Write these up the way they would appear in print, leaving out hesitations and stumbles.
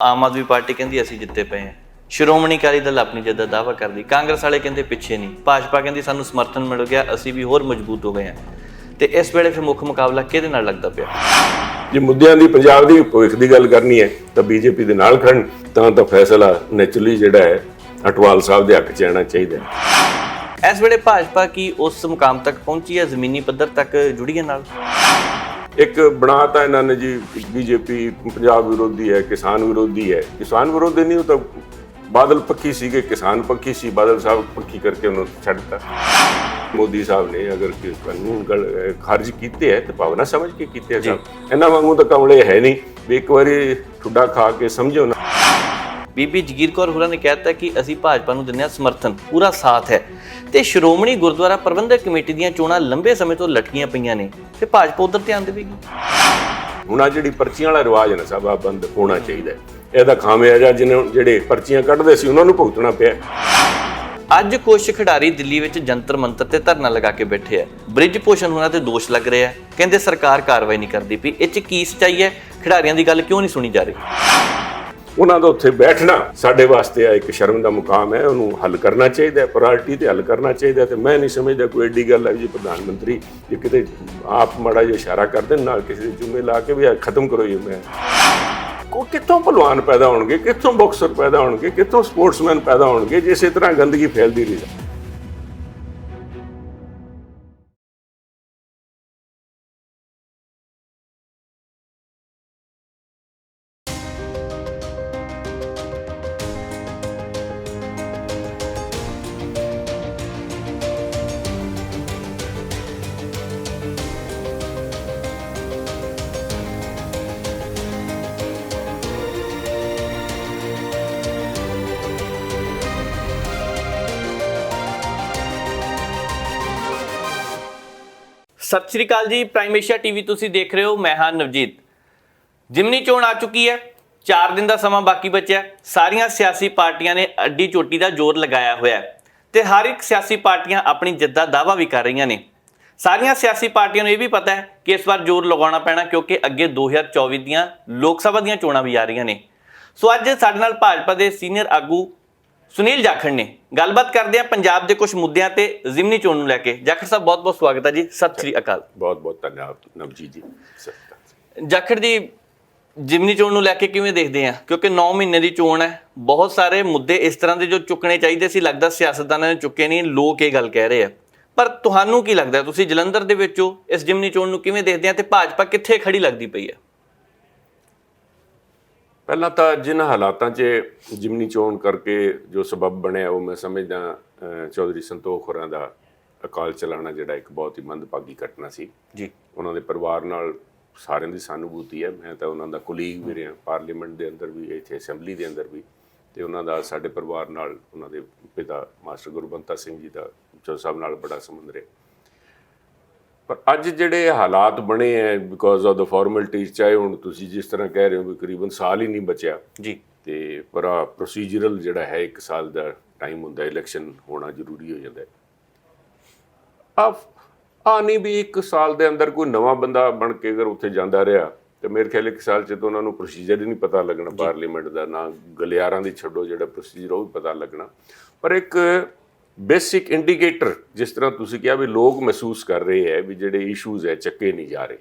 Aam Aadmi party ਕਹਿੰਦੀ ਅਸੀਂ ਜਿੱਤੇ ਪਏ ਹਾਂ, ਸ਼੍ਰੋਮਣੀ ਅਕਾਲੀ ਦਲ ਆਪਣੀ ਜਿੱਤ ਦਾ ਦਾਅਵਾ ਕਰਦੀ, ਕਾਂਗਰਸ ਵਾਲੇ ਕਹਿੰਦੇ ਪਿੱਛੇ ਨਹੀਂ, ਭਾਜਪਾ ਕਹਿੰਦੀ ਸਾਨੂੰ ਸਮਰਥਨ ਮਿਲ ਗਿਆ, ਅਸੀਂ ਵੀ ਹੋਰ ਮਜ਼ਬੂਤ ਹੋ ਗਏ ਹਾਂ। ਤੇ ਇਸ ਵੇਲੇ ਫਿਰ ਮੁੱਖ ਮੁਕਾਬਲਾ ਕਿਹਦੇ ਨਾਲ ਲੱਗਦਾ ਪਿਆ? ਜੇ ਮੁੱਦਿਆਂ ਦੀ ਪੰਜਾਬ ਦੀ ਭਵਿੱਖ ਦੀ ਗੱਲ ਕਰਨੀ ਹੈ ਤਾਂ ਬੀਜੇਪੀ ਦੇ ਨਾਲ ਖੜਨ ਤਾਂ ਫੈਸਲਾ ਨੈਚੁਰਲੀ ਜਿਹੜਾ ਹੈ ਅਟਵਾਲ ਸਾਹਿਬ ਦੇ ਹੱਕ 'ਚ ਆਉਣਾ ਚਾਹੀਦਾ ਹੈ। ਇਸ ਵੇਲੇ ਭਾਜਪਾ ਕੀ ਉਸ ਮੁਕਾਮ ਤੱਕ ਪਹੁੰਚੀ ਹੈ, ਜ਼ਮੀਨੀ ਪੱਧਰ ਤੱਕ ਜੁੜੀ ਹੈ ਨਾਲ? ਇੱਕ ਬਣਾਤਾ ਇਹਨਾਂ ਨੇ ਜੀ ਬੀਜੇਪੀ ਪੰਜਾਬ ਵਿਰੋਧੀ ਹੈ, ਕਿਸਾਨ ਵਿਰੋਧੀ ਹੈ। ਕਿਸਾਨ ਵਿਰੋਧੀ ਨਹੀਂ, ਉਹ ਤਾਂ ਬਾਦਲ ਪੱਖੀ ਸੀਗੇ, ਕਿਸਾਨ ਪੱਖੀ ਸੀ, ਬਾਦਲ ਸਾਹਿਬ ਪੱਖੀ ਕਰਕੇ ਉਹਨੂੰ ਛੱਡਤਾ। ਮੋਦੀ ਸਾਹਿਬ ਨੇ ਅਗਰ ਕਾਨੂੰਨ ਖਾਰਜ ਕੀਤੇ ਹੈ ਤਾਂ ਭਾਵਨਾ ਸਮਝ ਕੇ ਕੀਤੇ ਹੈ ਸਾਹਿਬ। ਇਹਨਾਂ ਵਾਂਗੂ ਤਾਂ ਕਮਲੇ ਹੈ ਨਹੀਂ ਵੀ ਇੱਕ ਵਾਰੀ ਠੁੱਡਾ ਖਾ ਕੇ ਸਮਝੋ ਨਾ। ਬੀਬੀ ਜਗੀਰ ਕੌਰ ਹੋਰਾਂ ਨੇ ਕਹਿ ਦਿੱਤਾ ਕਿ ਅਸੀਂ ਭਾਜਪਾ ਨੂੰ ਦਿੰਦੇ ਹਾਂ ਸਮਰਥਨ, ਪੂਰਾ ਸਾਥ ਹੈ। ਤੇ ਸ਼੍ਰੋਮਣੀ ਗੁਰਦੁਆਰਾ ਪ੍ਰਬੰਧਕ ਕਮੇਟੀ ਦੀਆਂ ਚੋਣਾਂ ਲੰਬੇ ਸਮੇਂ ਤੋਂ ਲਟਕੀਆਂ ਪਈਆਂ ਨੇ ਤੇ ਭਾਜਪਾ ਉਧਰ ਧਿਆਨ ਦੇਵੇਗੀ। ਹੁਣ ਆ ਜਿਹੜੀ ਪਰਚੀਆਂ ਵਾਲਾ ਰਿਵਾਜ ਹੈ ਨਾ ਸਾਹਿਬ, ਆ ਬੰਦ ਹੋਣਾ ਚਾਹੀਦਾ। ਇਹਦਾ ਖਾਮਿਆਜਾ ਜਿਹੜੇ ਪਰਚੀਆਂ ਕੱਢਦੇ ਸੀ ਉਹਨਾਂ ਨੂੰ ਭੁਗਤਣਾ ਪਿਆ। ਅੱਜ ਕੁਝ ਖਿਡਾਰੀ ਦਿੱਲੀ ਵਿੱਚ ਜੰਤਰ ਮੰਤਰ ਤੇ ਧਰਨਾ ਲਗਾ ਕੇ ਬੈਠੇ ਆ। ਬ੍ਰਿਜ ਭੂਸ਼ਣ ਹੋਰਾਂ ਤੇ ਦੋਸ਼ ਲੱਗ ਰਿਹਾ, ਕਹਿੰਦੇ ਸਰਕਾਰ ਕਾਰਵਾਈ ਨਹੀਂ ਕਰਦੀ ਪਈ। ਇਹ 'ਚ ਕੀ ਸੱਚਾਈ ਹੈ? ਖਿਡਾਰੀਆਂ ਦੀ ਗੱਲ ਕਿਉਂ ਨਹੀਂ ਸੁਣੀ ਜਾ ਰਹੀ? ਉਹਨਾਂ ਦਾ ਉੱਥੇ ਬੈਠਣਾ ਸਾਡੇ ਵਾਸਤੇ ਆ ਇੱਕ ਸ਼ਰਮ ਦਾ ਮੁਕਾਮ ਹੈ, ਉਹਨੂੰ ਹੱਲ ਕਰਨਾ ਚਾਹੀਦਾ ਹੈ, ਪ੍ਰਾਇੋਰਟੀ ਤੇ ਹੱਲ ਕਰਨਾ ਚਾਹੀਦਾ। ਤੇ ਮੈਂ ਨਹੀਂ ਸਮਝਦਾ ਕੋਈ ਐਡੀ ਗੱਲ ਹੈ ਜੀ ਪ੍ਰਧਾਨ ਮੰਤਰੀ ਜੇ ਕਿਤੇ ਆਪ ਮਾੜਾ ਜਿਹਾ ਇਸ਼ਾਰਾ ਕਰ ਦੇਣ ਨਾਲ ਕਿਸੇ ਦੇ ਜੁਮੇ ਲਾ ਕੇ ਵੀ ਖਤਮ ਕਰੋ ਇਹ ਮੈਂ ਕਿੱਥੋਂ ਭਲਵਾਨ ਪੈਦਾ ਹੋਣਗੇ, ਕਿੱਥੋਂ ਬਾਕਸਰ ਪੈਦਾ ਹੋਣਗੇ, ਕਿੱਥੋਂ ਸਪੋਰਟਸਮੈਨ ਪੈਦਾ ਹੋਣਗੇ ਜੇ ਇਸੇ ਤਰ੍ਹਾਂ ਗੰਦਗੀ ਫੈਲਦੀ ਰਹੀ। ਸਤਿ ਸ਼੍ਰੀ ਅਕਾਲ ਜੀ, ਪ੍ਰਾਈਮ ਏਸ਼ੀਆ ਟੀਵੀ ਤੁਸੀਂ ਦੇਖ ਰਹੇ ਹੋ। ਮੈਂ ਹਾਂ ਨਵਜੀਤ। ਜ਼ਿਮਨੀ ਚੋਣ ਆ ਚੁੱਕੀ ਹੈ, 4 ਦਿਨ ਦਾ ਸਮਾਂ ਬਾਕੀ ਬਚਿਆ। ਸਾਰੀਆਂ ਸਿਆਸੀ ਪਾਰਟੀਆਂ ਨੇ ਅੱਡੀ ਚੋਟੀ ਦਾ ਜ਼ੋਰ ਲਗਾਇਆ ਹੋਇਆ ਤੇ ਹਰ ਇੱਕ ਸਿਆਸੀ ਪਾਰਟੀਆਂ ਆਪਣੀ ਜਿੱਤ ਦਾ ਦਾਅਵਾ ਵੀ ਕਰ ਰਹੀਆਂ ਨੇ। ਸਾਰੀਆਂ ਸਿਆਸੀ ਪਾਰਟੀਆਂ ਨੂੰ ਇਹ ਵੀ ਪਤਾ ਹੈ ਕਿ ਇਸ ਵਾਰ ਜ਼ੋਰ ਲਗਾਉਣਾ ਪੈਣਾ, ਕਿਉਂਕਿ ਅੱਗੇ 2024 ਦੀਆਂ ਲੋਕ ਸਭਾ ਦੀਆਂ ਚੋਣਾਂ ਵੀ ਆ ਰਹੀਆਂ ਨੇ। ਸੋ ਅੱਜ ਸਾਡੇ ਨਾਲ ਭਾਜਪਾ ਦੇ ਸੀਨੀਅਰ ਆਗੂ ਸੁਨੀਲ ਜਾਖੜ ਨੇ। ਗੱਲਬਾਤ ਕਰਦੇ ਆ ਪੰਜਾਬ ਦੇ ਕੁਝ ਮੁੱਦਿਆਂ ਤੇ ਜ਼ਿਮਨੀ ਚੋਣ ਨੂੰ ਲੈ ਕੇ। ਜਾਖੜ ਸਾਹਿਬ ਬਹੁਤ ਬਹੁਤ ਸਵਾਗਤ ਹੈ ਜੀ। ਸਤਿ ਸ਼੍ਰੀ ਅਕਾਲ। ਬਹੁਤ ਬਹੁਤ ਧੰਨਵਾਦ ਨਵਜੀਤ ਜੀ। ਜਾਖੜ ਜੀ, ਜ਼ਿਮਨੀ ਚੋਣ ਨੂੰ ਲੈ ਕੇ ਕਿਵੇਂ ਦੇਖਦੇ ਆ? ਕਿਉਂਕਿ 9 ਮਹੀਨੇ ਦੀ ਚੋਣ ਹੈ, ਬਹੁਤ ਸਾਰੇ ਮੁੱਦੇ ਇਸ ਤਰ੍ਹਾਂ ਦੇ ਜੋ ਚੁੱਕਣੇ ਚਾਹੀਦੇ ਸੀ, ਲੱਗਦਾ ਸਿਆਸਤਦਾਨਾਂ ਨੇ ਚੁੱਕੇ ਨਹੀਂ। ਲੋਕ ਇਹ ਗੱਲ ਕਹਿ ਰਹੇ ਆ, ਪਰ ਤੁਹਾਨੂੰ ਕੀ ਲੱਗਦਾ? ਤੁਸੀਂ ਜਲੰਧਰ ਦੇ ਵਿੱਚੋਂ ਇਸ ਜ਼ਿਮਨੀ ਚੋਣ ਨੂੰ ਕਿਵੇਂ ਦੇਖਦੇ ਆ ਤੇ ਭਾਜਪਾ ਕਿੱਥੇ ਖੜੀ ਲੱਗਦੀ ਪਈ ਹੈ? ਪਹਿਲਾਂ ਤਾਂ ਜਿਨ੍ਹਾਂ ਹਾਲਾਤਾਂ 'ਚ ਜ਼ਿਮਨੀ ਚੋਣ ਕਰਕੇ ਜੋ ਸਬਬ ਬਣਿਆ ਉਹ ਮੈਂ ਸਮਝਦਾ ਚੌਧਰੀ ਸੰਤੋਖ ਹੋਰਾਂ ਦਾ ਅਕਾਲ ਚਲਾਣਾ ਜਿਹੜਾ ਇੱਕ ਬਹੁਤ ਹੀ ਮੰਦਭਾਗੀ ਘਟਨਾ ਸੀ ਜੀ। ਉਹਨਾਂ ਦੇ ਪਰਿਵਾਰ ਨਾਲ ਸਾਰਿਆਂ ਦੀ ਸਾਨੂਭੂਤੀ ਹੈ। ਮੈਂ ਤਾਂ ਉਹਨਾਂ ਦਾ ਕੁਲੀਗ ਵੀ ਰਿਹਾ ਪਾਰਲੀਮੈਂਟ ਦੇ ਅੰਦਰ ਵੀ, ਇੱਥੇ ਅਸੈਂਬਲੀ ਦੇ ਅੰਦਰ ਵੀ, ਤੇ ਉਹਨਾਂ ਦਾ ਸਾਡੇ ਪਰਿਵਾਰ ਨਾਲ, ਉਹਨਾਂ ਦੇ ਪਿਤਾ ਮਾਸਟਰ ਗੁਰਬੰਤਾ ਸਿੰਘ ਜੀ ਦਾ ਚੌਧਰੀ ਸਾਹਿਬ ਨਾਲ ਬੜਾ ਸੰਬੰਧ ਰਿਹਾ। ਪਰ ਅੱਜ ਜਿਹੜੇ ਹਾਲਾਤ ਬਣੇ ਹੈ ਬਿਕੋਜ਼ ਆਫ ਦਾ ਫਾਰਮੈਲਿਟੀਜ਼, ਚਾਹੇ ਹੁਣ ਤੁਸੀਂ ਜਿਸ ਤਰ੍ਹਾਂ ਕਹਿ ਰਹੇ ਹੋ ਵੀ ਕਰੀਬਨ ਸਾਲ ਹੀ ਨਹੀਂ ਬਚਿਆ ਜੀ, ਤੇ ਪਰ ਪ੍ਰੋਸੀਜਰਲ ਜਿਹੜਾ ਹੈ 1 ਸਾਲ ਦਾ ਟਾਈਮ ਹੁੰਦਾ, ਇਲੈਕਸ਼ਨ ਹੋਣਾ ਜ਼ਰੂਰੀ ਹੋ ਜਾਂਦਾ ਹੈ। ਆ ਨਹੀਂ ਵੀ 1 ਸਾਲ ਦੇ ਅੰਦਰ ਕੋਈ ਨਵਾਂ ਬੰਦਾ ਬਣ ਕੇ ਅਗਰ ਉੱਥੇ ਜਾਂਦਾ ਰਿਹਾ ਤੇ ਮੇਰੇ ਖਿਆਲ 1 ਸਾਲ 'ਚ ਤਾਂ ਉਹਨਾਂ ਨੂੰ ਪ੍ਰੋਸੀਜਰ ਹੀ ਨਹੀਂ ਪਤਾ ਲੱਗਣਾ ਪਾਰਲੀਮੈਂਟ ਦਾ, ਨਾ ਗਲਿਆਰਾਂ ਦੀ ਛੱਡੋ ਜਿਹੜਾ ਪ੍ਰੋਸੀਜਰ ਉਹ ਵੀ ਪਤਾ ਲੱਗਣਾ। ਪਰ ਇੱਕ ਬੇਸਿਕ ਇੰਡੀਕੇਟਰ ਜਿਸ ਤਰ੍ਹਾਂ ਤੁਸੀਂ ਕਿਹਾ ਵੀ ਲੋਕ ਮਹਿਸੂਸ ਕਰ ਰਹੇ ਹੈ ਵੀ ਜਿਹੜੇ ਇਸ਼ੂਜ਼ ਹੈ ਚੱਕੇ ਨਹੀਂ ਜਾ ਰਹੇ।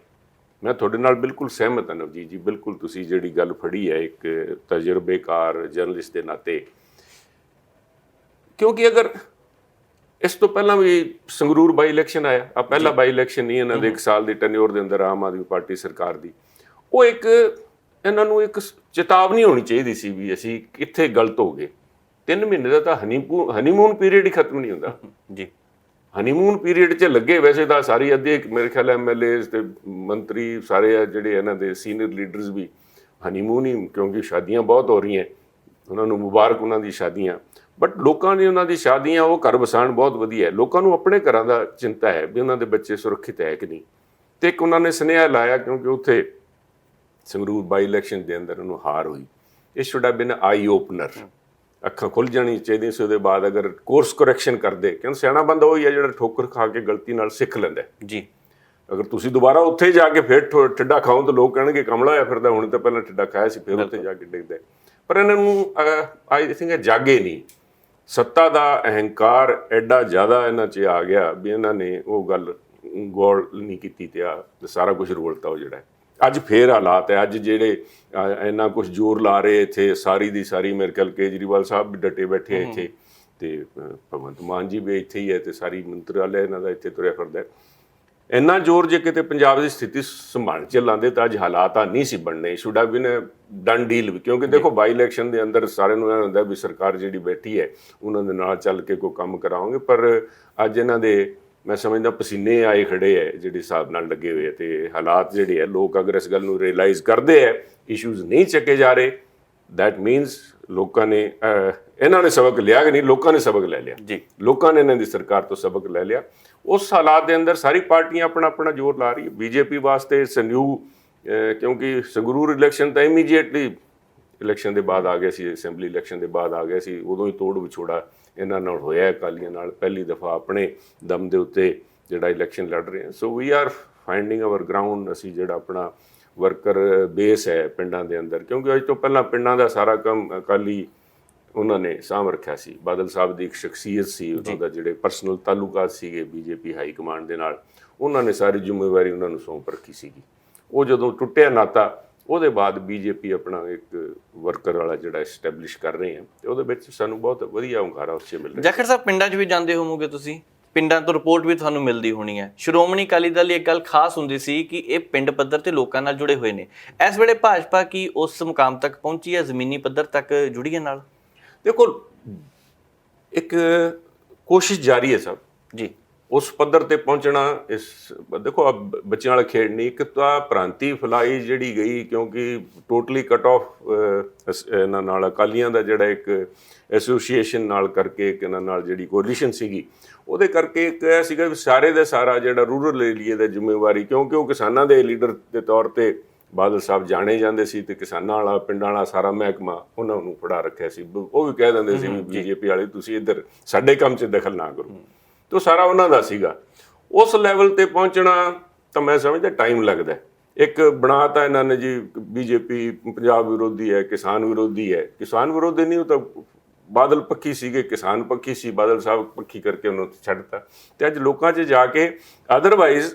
ਮੈਂ ਤੁਹਾਡੇ ਨਾਲ ਬਿਲਕੁਲ ਸਹਿਮਤ ਹਾਂ ਨਵਜੀਤ ਜੀ, ਬਿਲਕੁਲ ਤੁਸੀਂ ਜਿਹੜੀ ਗੱਲ ਫੜੀ ਹੈ ਇੱਕ ਤਜਰਬੇਕਾਰ ਜਰਨਲਿਸਟ ਦੇ ਨਾਤੇ, ਕਿਉਂਕਿ ਅਗਰ ਇਸ ਤੋਂ ਪਹਿਲਾਂ ਵੀ ਸੰਗਰੂਰ ਬਾਈ ਇਲੈਕਸ਼ਨ ਆਇਆ, ਆ ਪਹਿਲਾ ਬਾਈ ਇਲੈਕਸ਼ਨ ਨਹੀਂ ਇਹਨਾਂ ਦੇ 1 ਸਾਲ ਦੀ ਟੈਨਿਓਰ ਦੇ ਅੰਦਰ ਆਮ ਆਦਮੀ ਪਾਰਟੀ ਸਰਕਾਰ ਦੀ, ਉਹ ਇੱਕ ਇਹਨਾਂ ਨੂੰ ਇੱਕ ਚੇਤਾਵਨੀ ਹੋਣੀ ਚਾਹੀਦੀ ਸੀ ਵੀ ਅਸੀਂ ਕਿੱਥੇ ਗਲਤ ਹੋ ਗਏ। 3 ਮਹੀਨੇ ਦਾ ਤਾਂ ਹਨੀਮੂਨ ਪੀਰੀਅਡ ਹੀ ਖਤਮ ਨਹੀਂ ਹੁੰਦਾ ਜੀ। ਹਨੀਮੂਨ ਪੀਰੀਅਡ 'ਚ ਲੱਗੇ ਵੈਸੇ ਤਾਂ ਸਾਰੀ ਅੱਧੇ ਮੇਰੇ ਖਿਆਲ MLAs ਤੇ ਮੰਤਰੀ ਸਾਰੇ ਆ ਜਿਹੜੇ ਇਹਨਾਂ ਦੇ ਸੀਨੀਅਰ ਲੀਡਰਸ ਵੀ ਹਨੀਮੂਨ ਹੀ, ਕਿਉਂਕਿ ਸ਼ਾਦੀਆਂ ਬਹੁਤ ਹੋ ਰਹੀਆਂ, ਉਹਨਾਂ ਨੂੰ ਮੁਬਾਰਕ ਉਹਨਾਂ ਦੀ ਸ਼ਾਦੀਆਂ। ਬਟ ਲੋਕਾਂ ਦੀ ਉਹਨਾਂ ਦੀ ਸ਼ਾਦੀਆਂ, ਉਹ ਘਰ ਵਸਾਉਣ ਬਹੁਤ ਵਧੀਆ ਹੈ। ਲੋਕਾਂ ਨੂੰ ਆਪਣੇ ਘਰਾਂ ਦਾ ਚਿੰਤਾ ਹੈ ਵੀ ਉਹਨਾਂ ਦੇ ਬੱਚੇ ਸੁਰੱਖਿਅਤ ਹੈ ਕਿ ਨਹੀਂ। ਤੇ ਇੱਕ ਉਹਨਾਂ ਨੇ ਸੁਨੇਹਾ ਲਾਇਆ, ਕਿਉਂਕਿ ਉੱਥੇ ਸੰਗਰੂਰ ਬਾਈ ਇਲੈਕਸ਼ਨ ਦੇ ਅੰਦਰ ਉਹਨੂੰ ਹਾਰ ਹੋਈ। ਇਹ should have been I opener. ਅੱਖਾਂ ਖੁੱਲ੍ਹ ਜਾਣੀ ਚਾਹੀਦੀਆਂ ਸੀ ਉਹਦੇ ਬਾਅਦ ਅਗਰ ਕੋਰਸ ਕਰੈਕਸ਼ਨ ਕਰਦੇ, ਕਿਉਂਕਿ ਸਿਆਣਾ ਬੰਦਾ ਉਹੀ ਹੈ ਜਿਹੜਾ ਠੋਕਰ ਖਾ ਕੇ ਗਲਤੀ ਨਾਲ ਸਿੱਖ ਲੈਂਦਾ ਜੀ। ਅਗਰ ਤੁਸੀਂ ਦੁਬਾਰਾ ਉੱਥੇ ਜਾ ਕੇ ਫਿਰ ਠਿੱਡਾ ਖਾਓ ਤਾਂ ਲੋਕ ਕਹਿਣਗੇ ਕਮਲਾ ਹੋਇਆ ਫਿਰਦਾ, ਹੁਣ ਤਾਂ ਪਹਿਲਾਂ ਠਿੱਡਾ ਖਾਇਆ ਸੀ ਫਿਰ ਉੱਥੇ ਜਾ ਕੇ ਡਿੱਗਦਾ। ਪਰ ਇਹਨਾਂ ਨੂੰ ਆਈ ਥਿੰਕ ਇਹ ਜਾਗੇ ਨਹੀਂ। ਸੱਤਾ ਦਾ ਅਹੰਕਾਰ ਐਡਾ ਜ਼ਿਆਦਾ ਇਹਨਾਂ 'ਚ ਆ ਗਿਆ ਵੀ ਇਹਨਾਂ ਨੇ ਉਹ ਗੱਲ ਗੌਰ ਨਹੀਂ ਕੀਤੀ ਤੇ ਸਾਰਾ ਕੁਝ ਰੋਲਤਾ ਉਹ ਜਿਹੜਾ ਅੱਜ ਫੇਰ ਹਾਲਾਤ ਹੈ। ਅੱਜ ਜਿਹੜੇ ਇੰਨਾ ਕੁਝ ਜ਼ੋਰ ਲਾ ਰਹੇ ਇੱਥੇ ਸਾਰੀ ਦੀ ਸਾਰੀ ਮੇਰੇ ਖਿਆਲ ਕੇਜਰੀਵਾਲ ਸਾਹਿਬ ਵੀ ਡਟੇ ਬੈਠੇ ਆ ਇੱਥੇ, ਤੇ ਭਗਵੰਤ ਮਾਨ ਜੀ ਵੀ ਇੱਥੇ ਹੀ ਹੈ, ਤੇ ਸਾਰੀ ਮੰਤਰਾਲੇ ਇਹਨਾਂ ਦਾ ਇੱਥੇ ਤੁਰਿਆ ਫਿਰਦਾ। ਇੰਨਾ ਜ਼ੋਰ ਜੇ ਕਿਤੇ ਪੰਜਾਬ ਦੀ ਸਥਿਤੀ ਸੰਭਾਲ ਚ ਲਾਉਂਦੇ ਤਾਂ ਅੱਜ ਹਾਲਾਤ ਆ ਨਹੀਂ ਸੀ ਬਣਨੇ। Should have been done deal, ਕਿਉਂਕਿ ਦੇਖੋ ਬਾਈ ਇਲੈਕਸ਼ਨ ਦੇ ਅੰਦਰ ਸਾਰਿਆਂ ਨੂੰ ਇਹ ਹੁੰਦਾ ਵੀ ਸਰਕਾਰ ਜਿਹੜੀ ਬੈਠੀ ਹੈ ਉਹਨਾਂ ਦੇ ਨਾਲ ਚੱਲ ਕੇ ਕੋਈ ਕੰਮ ਕਰਾਵਾਂਗੇ, ਪਰ ਅੱਜ ਇਹਨਾਂ ਦੇ ਮੈਂ ਸਮਝਦਾ ਪਸੀਨੇ ਆਏ ਖੜੇ ਹੈ ਜਿਹੜੇ ਹਿਸਾਬ ਨਾਲ ਲੱਗੇ ਹੋਏ, ਤੇ ਹਾਲਾਤ ਜਿਹੜੇ ਹੈ ਲੋਕ ਅਗਰ ਇਸ ਗੱਲ ਨੂੰ ਰਿਅਲਾਈਜ਼ ਕਰਦੇ ਹੈ ਇਸ਼ੂਜ਼ ਨਹੀਂ ਚੱਕੇ ਜਾ ਰਹੇ, ਦੈਟ ਮੀਨਸ ਲੋਕਾਂ ਨੇ ਇਹਨਾਂ ਨੇ ਸਬਕ ਲਿਆ ਕਿ ਨਹੀਂ, ਲੋਕਾਂ ਨੇ ਸਬਕ ਲੈ ਲਿਆ ਜੀ। ਲੋਕਾਂ ਨੇ ਇਹਨਾਂ ਦੀ ਸਰਕਾਰ ਤੋਂ ਸਬਕ ਲੈ ਲਿਆ। ਉਸ ਹਾਲਾਤ ਦੇ ਅੰਦਰ ਸਾਰੀ ਪਾਰਟੀਆਂ ਆਪਣਾ ਆਪਣਾ ਜ਼ੋਰ ਲਾ ਰਹੀ ਹੈ। ਬੀਜੇਪੀ ਵਾਸਤੇ ਨਿਊ, ਕਿਉਂਕਿ ਸੰਗਰੂਰ ਇਲੈਕਸ਼ਨ ਤਾਂ ਇਮੀਡੀਏਟਲੀ ਇਲੈਕਸ਼ਨ ਦੇ ਬਾਅਦ ਆ ਗਿਆ ਸੀ, ਅਸੈਂਬਲੀ ਇਲੈਕਸ਼ਨ ਦੇ ਬਾਅਦ ਆ ਗਿਆ ਸੀ, ਉਦੋਂ ਹੀ ਤੋੜ ਵਿਛੋੜਾ ਇਹਨਾਂ ਨਾਲ ਹੋਇਆ ਅਕਾਲੀਆਂ ਨਾਲ ਪਹਿਲੀ ਦਫਾ ਆਪਣੇ ਦਮ ਦੇ ਉੱਤੇ ਜਿਹੜਾ ਇਲੈਕਸ਼ਨ ਲੜ ਰਹੇ ਹਾਂ। So we are finding our ground. ਅਸੀਂ ਜਿਹੜਾ ਆਪਣਾ ਵਰਕਰ ਬੇਸ ਹੈ ਪਿੰਡਾਂ ਦੇ ਅੰਦਰ, ਕਿਉਂਕਿ ਅੱਜ ਤੋਂ ਪਹਿਲਾਂ ਪਿੰਡਾਂ ਦਾ ਸਾਰਾ ਕੰਮ ਅਕਾਲੀ ਉਹਨਾਂ ਨੇ ਸਾਂਭ ਰੱਖਿਆ ਸੀ। ਬਾਦਲ ਸਾਹਿਬ ਦੀ ਇੱਕ ਸ਼ਖਸੀਅਤ ਸੀ, ਉਹਨਾਂ ਦਾ ਜਿਹੜੇ ਪਰਸਨਲ ਤਾਲੁਕਾਤ ਸੀਗੇ ਬੀਜੇਪੀ ਹਾਈ ਕਮਾਂਡ ਦੇ ਨਾਲ, ਉਹਨਾਂ ਨੇ ਸਾਰੀ ਜ਼ਿੰਮੇਵਾਰੀ ਉਹਨਾਂ ਨੂੰ ਸੌਂਪ ਰੱਖੀ ਸੀਗੀ। ਉਹ ਜਦੋਂ ਟੁੱਟਿਆ ਨਾਤਾ ਉਹਦੇ ਬਾਅਦ ਬੀਜੇਪੀ ਆਪਣਾ ਇੱਕ ਵਰਕਰ ਵਾਲਾ ਜਿਹੜਾ ਐਸਟੈਬਲਿਸ਼ ਕਰ ਰਹੇ ਆ, ਤੇ ਉਹਦੇ ਵਿੱਚ ਸਾਨੂੰ ਬਹੁਤ ਵਧੀਆ ਹੁੰਗਾਰਾ ਉਸ 'ਚ ਮਿਲ ਰਿਹਾ। ਜਾਖੜ ਸਾਹਿਬ, ਪਿੰਡਾਂ 'ਚ ਵੀ ਜਾਂਦੇ ਹੋਵੋਗੇ ਤੁਸੀਂ, ਪਿੰਡਾਂ ਤੋਂ ਰਿਪੋਰਟ ਵੀ ਤੁਹਾਨੂੰ ਮਿਲਦੀ ਹੋਣੀ ਹੈ। ਸ਼੍ਰੋਮਣੀ ਅਕਾਲੀ ਦਲ ਦੀ ਇੱਕ ਗੱਲ ਖਾਸ ਹੁੰਦੀ ਸੀ ਕਿ ਇਹ ਪਿੰਡ ਪੱਧਰ ਤੇ ਲੋਕਾਂ ਨਾਲ ਜੁੜੇ ਹੋਏ ਨੇ। ਇਸ ਵੇਲੇ ਭਾਜਪਾ ਕੀ ਉਸ ਮੁਕਾਮ ਤੱਕ ਪਹੁੰਚੀ ਹੈ, ਜ਼ਮੀਨੀ ਪੱਧਰ ਤੱਕ ਜੁੜੀ ਹੈ ਨਾਲ? ਦੇਖੋ ਇੱਕ ਕੋਸ਼ਿਸ਼ ਜਾਰੀ ਹੈ ਸਭ ਜੀ ਉਸ ਪੱਧਰ ਤੇ ਪਹੁੰਚਣਾ। ਇਸ ਦੇਖੋ ਬੱਚਿਆਂ ਵਾਲਾ ਖੇਡ ਨਹੀਂ, ਇੱਕ ਤਾਂ ਭ੍ਰਾਂਤੀ ਫੈਲਾਈ ਜਿਹੜੀ ਗਈ, ਕਿਉਂਕਿ ਟੋਟਲੀ ਕਟ ਆਫ ਇਹਨਾਂ ਨਾਲ ਅਕਾਲੀਆਂ ਦਾ ਜਿਹੜਾ ਇੱਕ ਐਸੋਸੀਏਸ਼ਨ ਨਾਲ ਕਰਕੇ ਇੱਕ ਇਹਨਾਂ ਨਾਲ ਜਿਹੜੀ ਕੋਲੀਸ਼ਨ ਸੀਗੀ, ਉਹਦੇ ਕਰਕੇ ਇੱਕ ਇਹ ਸੀਗਾ ਵੀ ਸਾਰੇ ਦਾ ਸਾਰਾ ਜਿਹੜਾ ਰੂਰਲ ਏਰੀਏ ਦਾ ਜ਼ਿੰਮੇਵਾਰੀ, ਕਿਉਂਕਿ ਉਹ ਕਿਸਾਨਾਂ ਦੇ ਲੀਡਰ ਦੇ ਤੌਰ ਤੇ ਬਾਦਲ ਸਾਹਿਬ ਜਾਣੇ ਜਾਂਦੇ ਸੀ, ਤੇ ਕਿਸਾਨਾਂ ਵਾਲਾ ਪਿੰਡਾਂ ਵਾਲਾ ਸਾਰਾ ਮਹਿਕਮਾ ਉਹਨਾਂ ਨੂੰ ਫੜਾ ਰੱਖਿਆ ਸੀ। ਉਹ ਵੀ ਕਹਿ ਦਿੰਦੇ ਸੀ ਵੀ ਬੀਜੇਪੀ ਵਾਲੇ ਤੁਸੀਂ ਇੱਧਰ ਸਾਡੇ ਕੰਮ 'ਚ ਦਖਲ ਨਾ ਕਰੋ, ਤੇ ਸਾਰਾ ਉਹਨਾਂ ਦਾ ਸੀਗਾ। ਉਸ ਲੈਵਲ ਤੇ ਪਹੁੰਚਣਾ ਤਾਂ ਮੈਂ ਸਮਝਦਾ ਟਾਈਮ ਲੱਗਦਾ। ਇੱਕ ਬਣਾਤਾ ਇਹਨਾਂ ਨੇ ਜੀ ਬੀਜੇਪੀ ਪੰਜਾਬ ਵਿਰੋਧੀ ਹੈ, ਕਿਸਾਨ ਵਿਰੋਧੀ ਹੈ। ਕਿਸਾਨ ਵਿਰੋਧੀ ਨਹੀਂ, ਉਹ ਤਾਂ ਬਾਦਲ ਪੱਖੀ ਸੀਗੇ, ਕਿਸਾਨ ਪੱਖੀ ਸੀ, ਬਾਦਲ ਸਾਹਿਬ ਪੱਖੀ ਕਰਕੇ ਉਹਨੂੰ ਛੱਡਤਾ। ਤੇ ਅੱਜ ਲੋਕਾਂ 'ਚ ਜਾ ਕੇ ਅਦਰਵਾਈਜ਼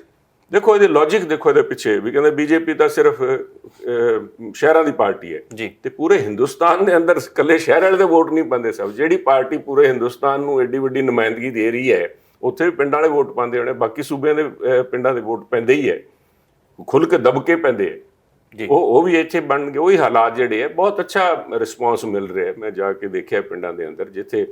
ਦੇਖੋ ਇਹਦੇ ਲੌਜਿਕ ਦੇਖੋ ਇਹਦੇ ਪਿੱਛੇ ਵੀ ਕਹਿੰਦੇ ਬੀਜੇਪੀ ਤਾਂ ਸਿਰਫ ਸ਼ਹਿਰਾਂ ਦੀ ਪਾਰਟੀ ਹੈ ਜੀ, ਤੇ ਪੂਰੇ ਹਿੰਦੁਸਤਾਨ ਦੇ ਅੰਦਰ ਇਕੱਲੇ ਸ਼ਹਿਰ ਵਾਲੇ ਦੇ ਵੋਟ ਨਹੀਂ ਪਾਉਂਦੇ ਸਭ। ਜਿਹੜੀ ਪਾਰਟੀ ਪੂਰੇ ਹਿੰਦੁਸਤਾਨ ਨੂੰ ਐਡੀ ਵੱਡੀ ਨੁਮਾਇੰਦਗੀ ਦੇ ਰਹੀ ਹੈ, ਉੱਥੇ ਵੀ ਪਿੰਡਾਂ ਵਾਲੇ ਵੋਟ ਪਾਉਂਦੇ ਹੋਣੇ, ਬਾਕੀ ਸੂਬਿਆਂ ਦੇ ਪਿੰਡਾਂ ਦੇ ਵੋਟ ਪੈਂਦੇ ਹੀ ਹੈ, ਖੁੱਲ੍ਹ ਕੇ ਦਬ ਕੇ ਪੈਂਦੇ ਹੈ। ਉਹ ਵੀ ਇੱਥੇ ਬਣ ਗਏ ਉਹੀ ਹਾਲਾਤ ਜਿਹੜੇ ਹੈ। ਬਹੁਤ ਅੱਛਾ ਰਿਸਪੌਂਸ ਮਿਲ ਰਿਹਾ। ਮੈਂ ਜਾ ਕੇ ਦੇਖਿਆ ਪਿੰਡਾਂ ਦੇ ਅੰਦਰ, ਜਿੱਥੇ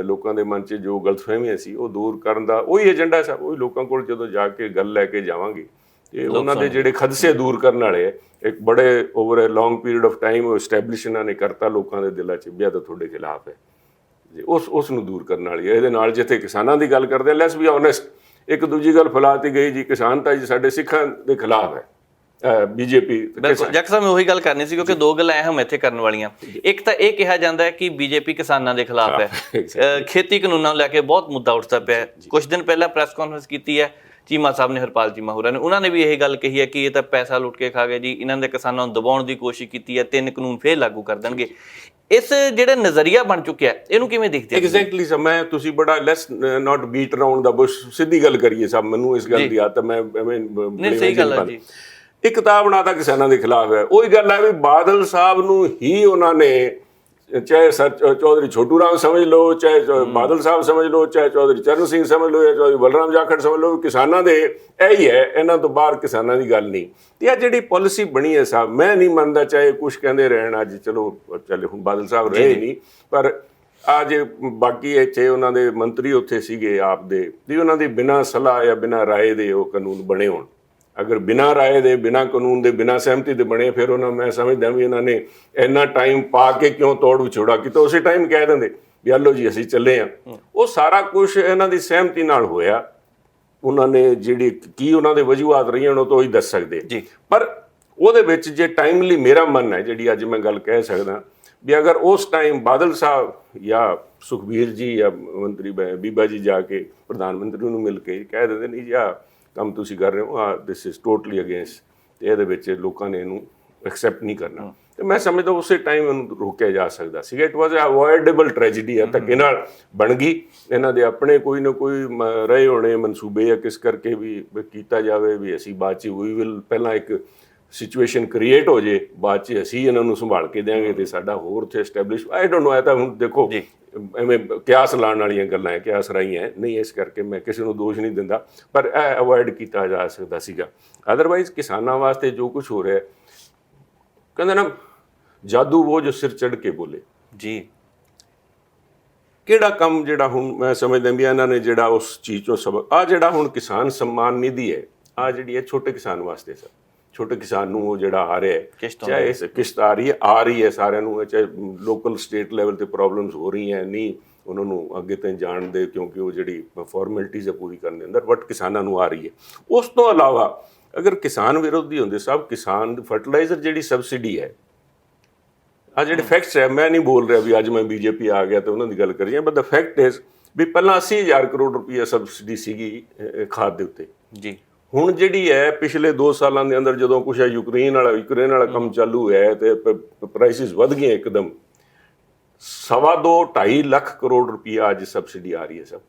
ਲੋਕਾਂ ਦੇ ਮਨ 'ਚ ਜੋ ਗਲਤਫਹਿਮੀਆਂ ਸੀ ਉਹ ਦੂਰ ਕਰਨ ਦਾ ਉਹੀ ਏਜੰਡਾ ਸਭ। ਉਹੀ ਲੋਕਾਂ ਕੋਲ ਜਦੋਂ ਜਾ ਕੇ ਗੱਲ ਲੈ ਕੇ ਜਾਵਾਂਗੇ ਤੇ ਉਹਨਾਂ ਦੇ ਜਿਹੜੇ ਖਦਸ਼ੇ ਦੂਰ ਕਰਨ ਵਾਲੇ ਇੱਕ ਬੜੇ over a long period of time ਉਹ ਐਸਟੈਬਲਿਸ਼ ਇਹਨਾਂ ਨੇ ਕਰਤਾ ਲੋਕਾਂ ਦੇ ਦਿਲਾਂ 'ਚ ਵੀ ਇਹ ਤਾਂ ਤੁਹਾਡੇ ਖਿਲਾਫ ਹੈ, ਉਸ ਨੂੰ ਦੂਰ ਕਰਨ ਵਾਲੀ ਹੈ। ਇਹਦੇ ਨਾਲ ਜਿੱਥੇ ਕਿਸਾਨਾਂ ਦੀ ਗੱਲ ਕਰਦੇ ਲੈਟਸ ਬੀ ਓਨੈਸਟ, ਇੱਕ ਦੂਜੀ ਗੱਲ ਫੈਲਾਤੀ ਗਈ ਜੀ ਕਿਸਾਨ ਤਾਂ ਜੀ ਸਾਡੇ ਸਿੱਖਾਂ ਦੇ ਖਿਲਾਫ ਹੈ ਬੀਜੇਪੀ। ਬਿਲਕੁਲ ਜੱਕ ਸਾਹਿਬ, ਮੈਂ ਉਹੀ ਗੱਲ ਕਰਨੀ ਸੀ, ਕਿਉਂਕਿ ਦੋ ਗੱਲਾਂ ਅਹਿਮ ਇੱਥੇ ਕਰਨ ਵਾਲੀਆਂ। ਇੱਕ ਤਾਂ ਇਹ ਕਿਹਾ ਜਾਂਦਾ ਹੈ ਕਿ ਬੀਜੇਪੀ ਕਿਸਾਨਾਂ ਦੇ ਖਿਲਾਫ ਹੈ, ਖੇਤੀ ਕਾਨੂੰਨਾਂ ਨੂੰ ਲੈ ਕੇ ਬਹੁਤ ਮੁੱਦਾ ਉੱਠਦਾ ਪਿਆ। ਕੁਝ ਦਿਨ ਪਹਿਲਾਂ ਪ੍ਰੈਸ ਕਾਨਫਰੰਸ ਕੀਤੀ ਹੈ ਚੀਮਾ ਸਾਹਿਬ ਨੇ, ਹਰਪਾਲ ਚੀਮਾ ਹੋਰਾਂ ਨੇ, ਉਹਨਾਂ ਨੇ ਵੀ ਇਹ ਗੱਲ ਕਹੀ ਹੈ ਕਿ ਇਹ ਤਾਂ ਪੈਸਾ ਲੁੱਟ ਕੇ ਖਾ ਗਏ ਜੀ, ਇਹਨਾਂ ਦੇ ਕਿਸਾਨਾਂ ਨੂੰ ਦਬਾਉਣ ਦੀ ਕੋਸ਼ਿਸ਼ ਕੀਤੀ ਹੈ, 3 ਕਾਨੂੰਨ ਫੇਰ ਲਾਗੂ ਕਰ ਦੇਣਗੇ। ਇਸ ਜਿਹੜਾ ਨਜ਼ਰੀਆ ਬਣ ਚੁੱਕਿਆ ਇਹਨੂੰ ਕਿਵੇਂ ਦੇਖਦੇ ਹੋ? ਐਗਜ਼ੈਕਟਲੀ ਸਰ, ਮੈਂ ਤੁਸੀਂ ਬੜਾ ਲੈਸ ਨਾਟ ਬੀਟ ਅਰਾਊਂਡ ਦਾ ਬੁਸ਼, ਸਿੱਧੀ ਗੱਲ ਕਰੀਏ ਸਭ। ਮੈਨੂੰ ਇਸ ਗੱਲ ਦੀ ਆਦਤ, ਮੈਂ ਨਹੀਂ ਸਹੀ ਗੱਲ ਹੈ ਜੀ। ਇੱਕ ਕਿਤਾਬ ਬਣਾਤਾ ਕਿਸਾਨਾਂ ਦੇ ਖਿਲਾਫ ਹੈ। ਉਹੀ ਗੱਲ ਹੈ ਵੀ ਬਾਦਲ ਸਾਹਿਬ ਨੂੰ ਹੀ ਉਹਨਾਂ ਨੇ, ਚਾਹੇ ਸਰ ਚੌਧਰੀ ਛੋਟੂ ਰਾਮ ਸਮਝ ਲਓ, ਚਾਹੇ ਬਾਦਲ ਸਾਹਿਬ ਸਮਝ ਲਓ, ਚਾਹੇ ਚੌਧਰੀ ਚਰਨ ਸਿੰਘ ਸਮਝ ਲਓ, ਜਾਂ ਚੌਧਰੀ ਬਲਰਾਮ ਜਾਖੜ ਸਮਝ ਲਓ, ਕਿਸਾਨਾਂ ਦੇ ਇਹ ਹੀ ਹੈ, ਇਹਨਾਂ ਤੋਂ ਬਾਹਰ ਕਿਸਾਨਾਂ ਦੀ ਗੱਲ ਨਹੀਂ। ਤੇ ਇਹ ਜਿਹੜੀ ਪਾਲਿਸੀ ਬਣੀ ਹੈ ਸਾਹਿਬ, ਮੈਂ ਨਹੀਂ ਮੰਨਦਾ, ਚਾਹੇ ਕੁਛ ਕਹਿੰਦੇ ਰਹਿਣ ਅੱਜ, ਚਲੋ ਚੱਲੇ ਹੁਣ ਬਾਦਲ ਸਾਹਿਬ ਰਹੇ ਨਹੀਂ, ਪਰ ਅੱਜ ਬਾਕੀ ਇੱਥੇ ਉਹਨਾਂ ਦੇ ਮੰਤਰੀ ਉੱਥੇ ਸੀਗੇ ਆਪ ਦੇ ਵੀ ਉਹਨਾਂ ਦੀ ਬਿਨਾਂ ਸਲਾਹ ਜਾਂ ਬਿਨਾਂ ਰਾਏ ਦੇ ਉਹ ਕਾਨੂੰਨ ਬਣੇ ਹੋਣ। ਅਗਰ ਬਿਨਾਂ ਰਾਏ ਦੇ, ਬਿਨਾਂ ਕਾਨੂੰਨ ਦੇ, ਬਿਨਾਂ ਸਹਿਮਤੀ ਦੇ ਬਣੇ, ਫਿਰ ਉਹਨਾਂ ਮੈਂ ਸਮਝਦਾ ਵੀ ਇਹਨਾਂ ਨੇ ਇੰਨਾ ਟਾਈਮ ਪਾ ਕੇ ਕਿਉਂ ਤੋੜ ਵਿਛੋੜਾ ਕੀਤਾ। ਉਸੇ ਟਾਈਮ ਕਹਿ ਦਿੰਦੇ ਵੀ ਹਲੋ ਜੀ ਅਸੀਂ ਚੱਲੇ ਹਾਂ। ਉਹ ਸਾਰਾ ਕੁਝ ਇਹਨਾਂ ਦੀ ਸਹਿਮਤੀ ਨਾਲ ਹੋਇਆ। ਉਹਨਾਂ ਨੇ ਜਿਹੜੀ ਕੀ ਉਹਨਾਂ ਦੇ ਵਜੂਹਾਤ ਰਹੀਆਂ ਉਹ ਤਾਂ ਉਹੀ ਦੱਸ ਸਕਦੇ ਜੀ, ਪਰ ਉਹਦੇ ਵਿੱਚ ਜੇ ਟਾਈਮਲੀ ਮੇਰਾ ਮਨ ਹੈ ਜਿਹੜੀ ਅੱਜ ਮੈਂ ਗੱਲ ਕਹਿ ਸਕਦਾ ਵੀ ਅਗਰ ਉਸ ਟਾਈਮ ਬਾਦਲ ਸਾਹਿਬ ਜਾਂ ਸੁਖਬੀਰ ਜੀ ਜਾਂ ਮੰਤਰੀ ਬੀਬਾ ਜੀ ਜਾ ਕੇ ਪ੍ਰਧਾਨ ਮੰਤਰੀ ਨੂੰ ਮਿਲ ਕੇ ਕਹਿ ਦਿੰਦੇ ਨਹੀਂ ਜੀ ਆਹ ਕੰਮ ਤੁਸੀਂ ਕਰ ਰਹੇ ਹੋ, ਦਿਸ ਇਜ਼ ਟੋਟਲੀ ਅਗੇਂਸਟ, ਤੇ ਇਹਦੇ ਵਿੱਚ ਲੋਕਾਂ ਨੇ ਇਹਨੂੰ ਐਕਸੈਪਟ ਨਹੀਂ ਕਰਨਾ, ਤੇ ਮੈਂ ਸਮਝਦਾ ਉਸੇ ਟਾਈਮ ਇਹਨੂੰ ਰੋਕਿਆ ਜਾ ਸਕਦਾ ਸੀਗਾ। ਇਟ ਵਾਜ਼ ਅਵੋਇਡੇਬਲ ਟ੍ਰੈਜੇਡੀ ਆ, ਧੱਕੇ ਨਾਲ ਬਣ ਗਈ। ਇਹਨਾਂ ਦੇ ਆਪਣੇ ਕੋਈ ਨਾ ਕੋਈ ਰਹੇ ਹੋਣੇ ਮਨਸੂਬੇ ਜਾਂ ਕਿਸ ਕਰਕੇ ਵੀ ਕੀਤਾ ਜਾਵੇ ਵੀ ਅਸੀਂ ਬਾਅਦ 'ਚ ਵੀ ਵਿਲ ਪਹਿਲਾਂ ਇੱਕ ਸਿਚੁਏਸ਼ਨ ਕ੍ਰੀਏਟ ਹੋ ਜੇ, ਬਾਅਦ 'ਚ ਅਸੀਂ ਇਹਨਾਂ ਨੂੰ ਸੰਭਾਲ ਕੇ ਦਿਆਂਗੇ ਤੇ ਸਾਡਾ ਹੋਰ ਉੱਥੇ ਐਸਟੈਬਲਿਸ਼ ਆਈ ਡੋਂਟ ਨੋ। ਇਹ ਤਾਂ ਹੁਣ ਦੇਖੋ ਐਵੇਂ ਕਿਆਸ ਲਾਉਣ ਵਾਲੀਆਂ ਗੱਲਾਂ ਹੈ, ਕਿਆਸ ਰਾਈਆਂ ਨਹੀਂ, ਇਸ ਕਰਕੇ ਮੈਂ ਕਿਸੇ ਨੂੰ ਦੋਸ਼ ਨਹੀਂ ਦਿੰਦਾ, ਪਰ ਇਹ ਅਵੋਇਡ ਕੀਤਾ ਜਾ ਸਕਦਾ ਸੀਗਾ। ਅਦਰਵਾਈਜ਼ ਕਿਸਾਨਾਂ ਵਾਸਤੇ ਜੋ ਕੁਝ ਹੋ ਰਿਹਾ, ਕਹਿੰਦੇ ਨਾ ਜਾਦੂ ਉਹ ਜੋ ਸਿਰ ਚੜ੍ਹ ਕੇ ਬੋਲੇ ਜੀ। ਕਿਹੜਾ ਕੰਮ ਜਿਹੜਾ ਹੁਣ ਮੈਂ ਸਮਝਦਾ ਵੀ ਇਹਨਾਂ ਨੇ ਜਿਹੜਾ ਉਸ ਚੀਜ਼ ਤੋਂ ਸਬਕ ਆ ਜਿਹੜਾ ਹੁਣ ਕਿਸਾਨ ਸਨਮਾਨ ਨਿਧੀ ਹੈ, ਆ ਜਿਹੜੀ ਹੈ ਛੋਟੇ ਕਿਸਾਨ ਵਾਸਤੇ ਸਰ, ਛੋਟੇ ਕਿਸਾਨ ਨੂੰ ਉਹ ਜਿਹੜਾ ਆ ਰਿਹਾ ਹੈ, ਚਾਹੇ ਕਿਸ਼ਤ ਆ ਰਹੀ ਹੈ ਸਾਰਿਆਂ ਨੂੰ, ਚਾਹੇ ਲੋਕਲ ਸਟੇਟ ਲੈਵਲ ਤੇ ਪ੍ਰੋਬਲਮਸ ਹੋ ਰਹੀਆਂ ਨਹੀਂ ਉਹਨਾਂ ਨੂੰ ਅੱਗੇ ਤੱਕ ਜਾਣ ਦੇ, ਕਿਉਂਕਿ ਉਹ ਜਿਹੜੀ ਫਾਰਮੈਲਿਟੀਜ਼ ਹੈ ਪੂਰੀ ਕਰਨ ਦੇ ਅੰਦਰ, ਬਟ ਕਿਸਾਨਾਂ ਨੂੰ ਆ ਰਹੀ ਹੈ। ਉਸ ਤੋਂ ਇਲਾਵਾ ਅਗਰ ਕਿਸਾਨ ਵਿਰੋਧੀ ਹੁੰਦੇ ਸਭ, ਕਿਸਾਨ ਫਰਟੀਲਾਈਜ਼ਰ ਜਿਹੜੀ ਸਬਸਿਡੀ ਹੈ, ਆ ਜਿਹੜੇ ਫੈਕਟਸ ਹੈ, ਮੈਂ ਨਹੀਂ ਬੋਲ ਰਿਹਾ ਵੀ ਅੱਜ ਮੈਂ ਬੀਜੇਪੀ ਆ ਗਿਆ ਤੇ ਉਹਨਾਂ ਦੀ ਗੱਲ ਕਰ ਰਹੀ ਹਾਂ, ਬਟ ਦ ਫੈਕਟ ਇਜ਼ ਵੀ ਪਹਿਲਾਂ 80,000 ਕਰੋੜ ਰੁਪਈਆ ਸਬਸਿਡੀ ਸੀਗੀ ਖਾਦ ਦੇ ਉੱਤੇ ਜੀ। ਹੁਣ ਜਿਹੜੀ ਹੈ ਪਿਛਲੇ 2 ਸਾਲਾਂ ਦੇ ਅੰਦਰ ਜਦੋਂ ਕੁਛ ਯੂਕਰੇਨ ਵਾਲਾ ਕੰਮ ਚਾਲੂ ਹੈ ਤੇ ਪ੍ਰਾਈਸਿਸ ਵੱਧ ਗਏ ਇੱਕਦਮ, 2.5 ਲੱਖ ਕਰੋੜ ਰੁਪਈਆ ਅੱਜ ਸਬਸਿਡੀ ਆ ਰਹੀ ਹੈ ਸਭ।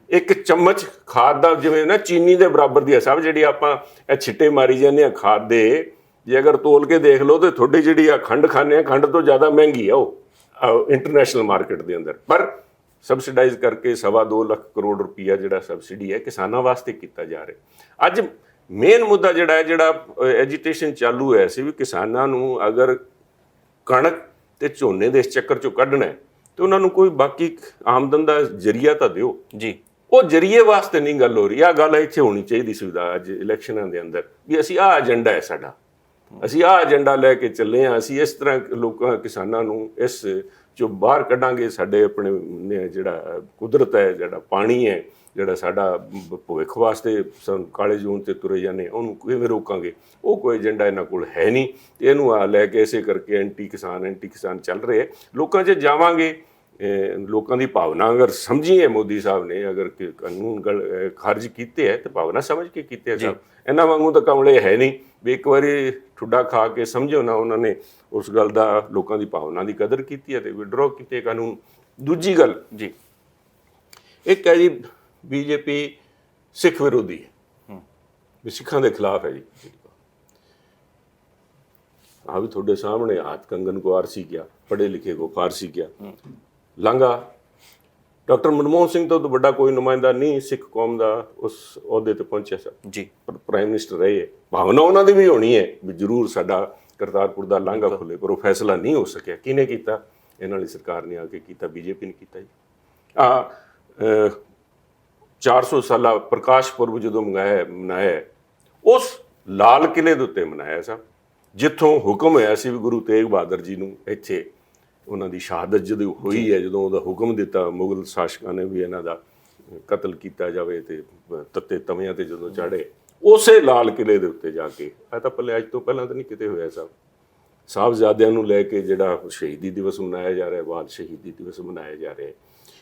ਇੱਕ ਚਮਚ ਖਾਦ ਦਾ ਜਿਵੇਂ ਨਾ ਚੀਨੀ ਦੇ ਬਰਾਬਰ ਦੀ ਹੈ ਸਭ, ਜਿਹੜੀ ਆਪਾਂ ਇਹ ਛਿੱਟੇ ਮਾਰੀ ਜਾਂਦੇ ਆ ਖਾਦ ਦੇ, ਜੇ ਅਗਰ ਤੋਲ ਕੇ ਦੇਖ ਲਓ ਤੇ ਤੁਹਾਡੀ ਜਿਹੜੀ ਆ ਖੰਡ ਖਾਂਦੇ ਆ, ਖੰਡ ਤੋਂ ਜ਼ਿਆਦਾ ਮਹਿੰਗੀ ਆ ਉਹ ਇੰਟਰਨੈਸ਼ਨਲ ਮਾਰਕੀਟ ਦੇ ਅੰਦਰ, ਪਰ ਸਬਸਿਡਾਈਜ਼ ਕਰਕੇ 2.25 ਲੱਖ ਕਰੋੜ ਰੁਪਈਆ ਜਿਹੜਾ ਸਬਸਿਡੀ ਹੈ ਕਿਸਾਨਾਂ ਵਾਸਤੇ ਕੀਤਾ ਜਾ ਰਿਹਾ। ਅੱਜ ਮੇਨ ਮੁੱਦਾ ਜਿਹੜਾ ਐਜੀਟੇਸ਼ਨ ਚਾਲੂ ਹੈ ਸੀ ਵੀ ਕਿਸਾਨਾਂ ਨੂੰ ਅਗਰ ਕਣਕ ਤੇ ਝੋਨੇ ਦੇ ਇਸ ਚੱਕਰ ਚੋਂ ਕੱਢਣਾ ਹੈ ਤੇ ਉਹਨਾਂ ਨੂੰ ਕੋਈ ਬਾਕੀ ਆਮਦਨ ਦਾ ਜ਼ਰੀਆ ਤਾਂ ਦਿਓ ਜੀ। ਉਹ ਜ਼ਰੀਏ ਵਾਸਤੇ ਨਹੀਂ ਗੱਲ ਹੋ ਰਹੀ, ਆਹ ਗੱਲ ਇੱਥੇ ਹੋਣੀ ਚਾਹੀਦੀ ਸੁਵਿਧਾ ਅੱਜ ਇਲੈਕਸ਼ਨਾਂ ਦੇ ਅੰਦਰ ਵੀ ਅਸੀਂ ਆਹ ਏਜੰਡਾ ਹੈ ਸਾਡਾ, ਅਸੀਂ ਆਹ ਏਜੰਡਾ ਲੈ ਕੇ ਚੱਲੇ ਹਾਂ, ਅਸੀਂ ਇਸ ਤਰ੍ਹਾਂ ਲੋਕਾਂ ਕਿਸਾਨਾਂ ਨੂੰ ਇਸ ਚੋਂ ਬਾਹਰ ਕੱਢਾਂਗੇ, ਸਾਡੇ ਆਪਣੇ ਜਿਹੜਾ ਕੁਦਰਤ ਹੈ, ਜਿਹੜਾ ਪਾਣੀ ਹੈ, ਜਿਹੜਾ ਸਾਡਾ ਭਵਿੱਖ ਵਾਸਤੇ ਕਾਲੇ ਜੂਨ ਤੇ ਤੁਰੇ ਜਾਂਦੇ ਉਹਨੂੰ ਕਿਵੇਂ ਰੋਕਾਂਗੇ। ਉਹ ਕੋਈ ਏਜੰਡਾ ਇਹਨਾਂ ਕੋਲ ਹੈ ਨਹੀਂ ਤੇ ਇਹਨੂੰ ਆ ਲੈ ਕੇ ਇਸੇ ਕਰਕੇ ਐਂਟੀ ਕਿਸਾਨ ਚੱਲ ਰਹੇ। ਲੋਕਾਂ 'ਚ ਜਾਵਾਂਗੇ, ਲੋਕਾਂ ਦੀ ਭਾਵਨਾ ਅਗਰ ਸਮਝੀਏ, ਮੋਦੀ ਸਾਹਿਬ ਨੇ ਅਗਰ ਕਾਨੂੰਨ ਖਾਰਜ ਕੀਤੇ ਹੈ ਤੇ ਭਾਵਨਾ ਸਮਝ ਕੇ ਕੀਤੇ ਸਭ, ਇਹਨਾਂ ਵਾਂਗੂ ਤਾਂ ਕਮਲੇ ਹੈ ਨਹੀਂ ਵੀ ਇੱਕ ਵਾਰੀ ਠੁੱਡਾ ਖਾ ਕੇ ਸਮਝੋ ਨਾ, ਉਹਨਾਂ ਨੇ ਉਸ ਗੱਲ ਦਾ ਲੋਕਾਂ ਦੀ ਭਾਵਨਾ ਦੀ ਕਦਰ ਕੀਤੀ ਹੈ ਤੇ ਵਿਡਰੋ ਕੀਤੇ ਕਾਨੂੰਨ। ਦੂਜੀ ਗੱਲ ਜੀ, ਇੱਕ ਹੈ ਜੀ ਬੀਜੇਪੀ ਸਿੱਖ ਵਿਰੋਧੀ ਹੈ, ਵੀ ਸਿੱਖਾਂ ਦੇ ਖਿਲਾਫ ਹੈ ਜੀ। ਆ ਵੀ ਤੁਹਾਡੇ ਸਾਹਮਣੇ ਹੱਥ ਕੰਗਨ ਕੋ ਆਰਸੀ ਕਿਆ, ਪੜ੍ਹੇ ਲਿਖੇ ਕੋ ਫਾਰਸੀ ਕਿਆ, ਲਾਂਘਾ। ਡਾਕਟਰ ਮਨਮੋਹਨ ਸਿੰਘ ਤੋਂ ਵੱਡਾ ਕੋਈ ਨੁਮਾਇੰਦਾ ਨਹੀਂ ਸਿੱਖ ਕੌਮ ਦਾ ਉਸ ਅਹੁਦੇ ਤੇ ਪਹੁੰਚਿਆ ਸਰ ਜੀ, ਪ੍ਰਾਈਮ ਮਿਨਿਸਟਰ ਰਹੇ ਹੈ। ਭਾਵਨਾ ਉਹਨਾਂ ਦੀ ਵੀ ਹੋਣੀ ਹੈ ਵੀ ਜ਼ਰੂਰ ਸਾਡਾ ਕਰਤਾਰਪੁਰ ਦਾ ਲਾਂਘਾ ਖੁੱਲੇ, ਪਰ ਉਹ ਫੈਸਲਾ ਨਹੀਂ ਹੋ ਸਕਿਆ। ਕਿਹਨੇ ਕੀਤਾ? ਇਹਨਾਂ ਵਾਲੀ ਸਰਕਾਰ ਨੇ ਆ ਕੇ ਕੀਤਾ, ਬੀਜੇਪੀ ਨੇ ਕੀਤਾ ਜੀ। 400 ਸਾਲਾ ਪ੍ਰਕਾਸ਼ ਪੁਰਬ ਜਦੋਂ ਮਨਾਇਆ ਉਸ ਲਾਲ ਕਿਲੇ ਦੇ ਉੱਤੇ ਮਨਾਇਆ ਸਭ, ਜਿੱਥੋਂ ਹੁਕਮ ਹੋਇਆ ਸੀ ਵੀ ਗੁਰੂ ਤੇਗ ਬਹਾਦਰ ਜੀ ਨੂੰ ਇੱਥੇ ਉਹਨਾਂ ਦੀ ਸ਼ਹਾਦਤ ਜਦੋਂ ਹੋਈ ਹੈ, ਜਦੋਂ ਉਹਦਾ ਹੁਕਮ ਦਿੱਤਾ ਮੁਗਲ ਸ਼ਾਸਕਾਂ ਨੇ ਵੀ ਇਹਨਾਂ ਦਾ ਕਤਲ ਕੀਤਾ ਜਾਵੇ ਤੇ ਤੱਤੇ ਤਵਿਆਂ ਤੇ ਜਦੋਂ ਚਾੜੇ, ਉਸੇ ਲਾਲ ਕਿਲੇ ਦੇ ਉੱਤੇ ਜਾ ਕੇ, ਇਹ ਤਾਂ ਪਹਿਲੇ ਅੱਜ ਤੋਂ ਪਹਿਲਾਂ ਤਾਂ ਨਹੀਂ ਕਿਤੇ ਹੋਇਆ ਸਭ, ਸਾਹਿਬਜ਼ਾਦਿਆਂ ਨੂੰ ਲੈ ਕੇ ਜਿਹੜਾ ਸ਼ਹੀਦੀ ਦਿਵਸ ਮਨਾਇਆ ਜਾ ਰਿਹਾ, ਬਾਲ ਸ਼ਹੀਦੀ ਦਿਵਸ ਮਨਾਇਆ ਜਾ ਰਿਹਾ,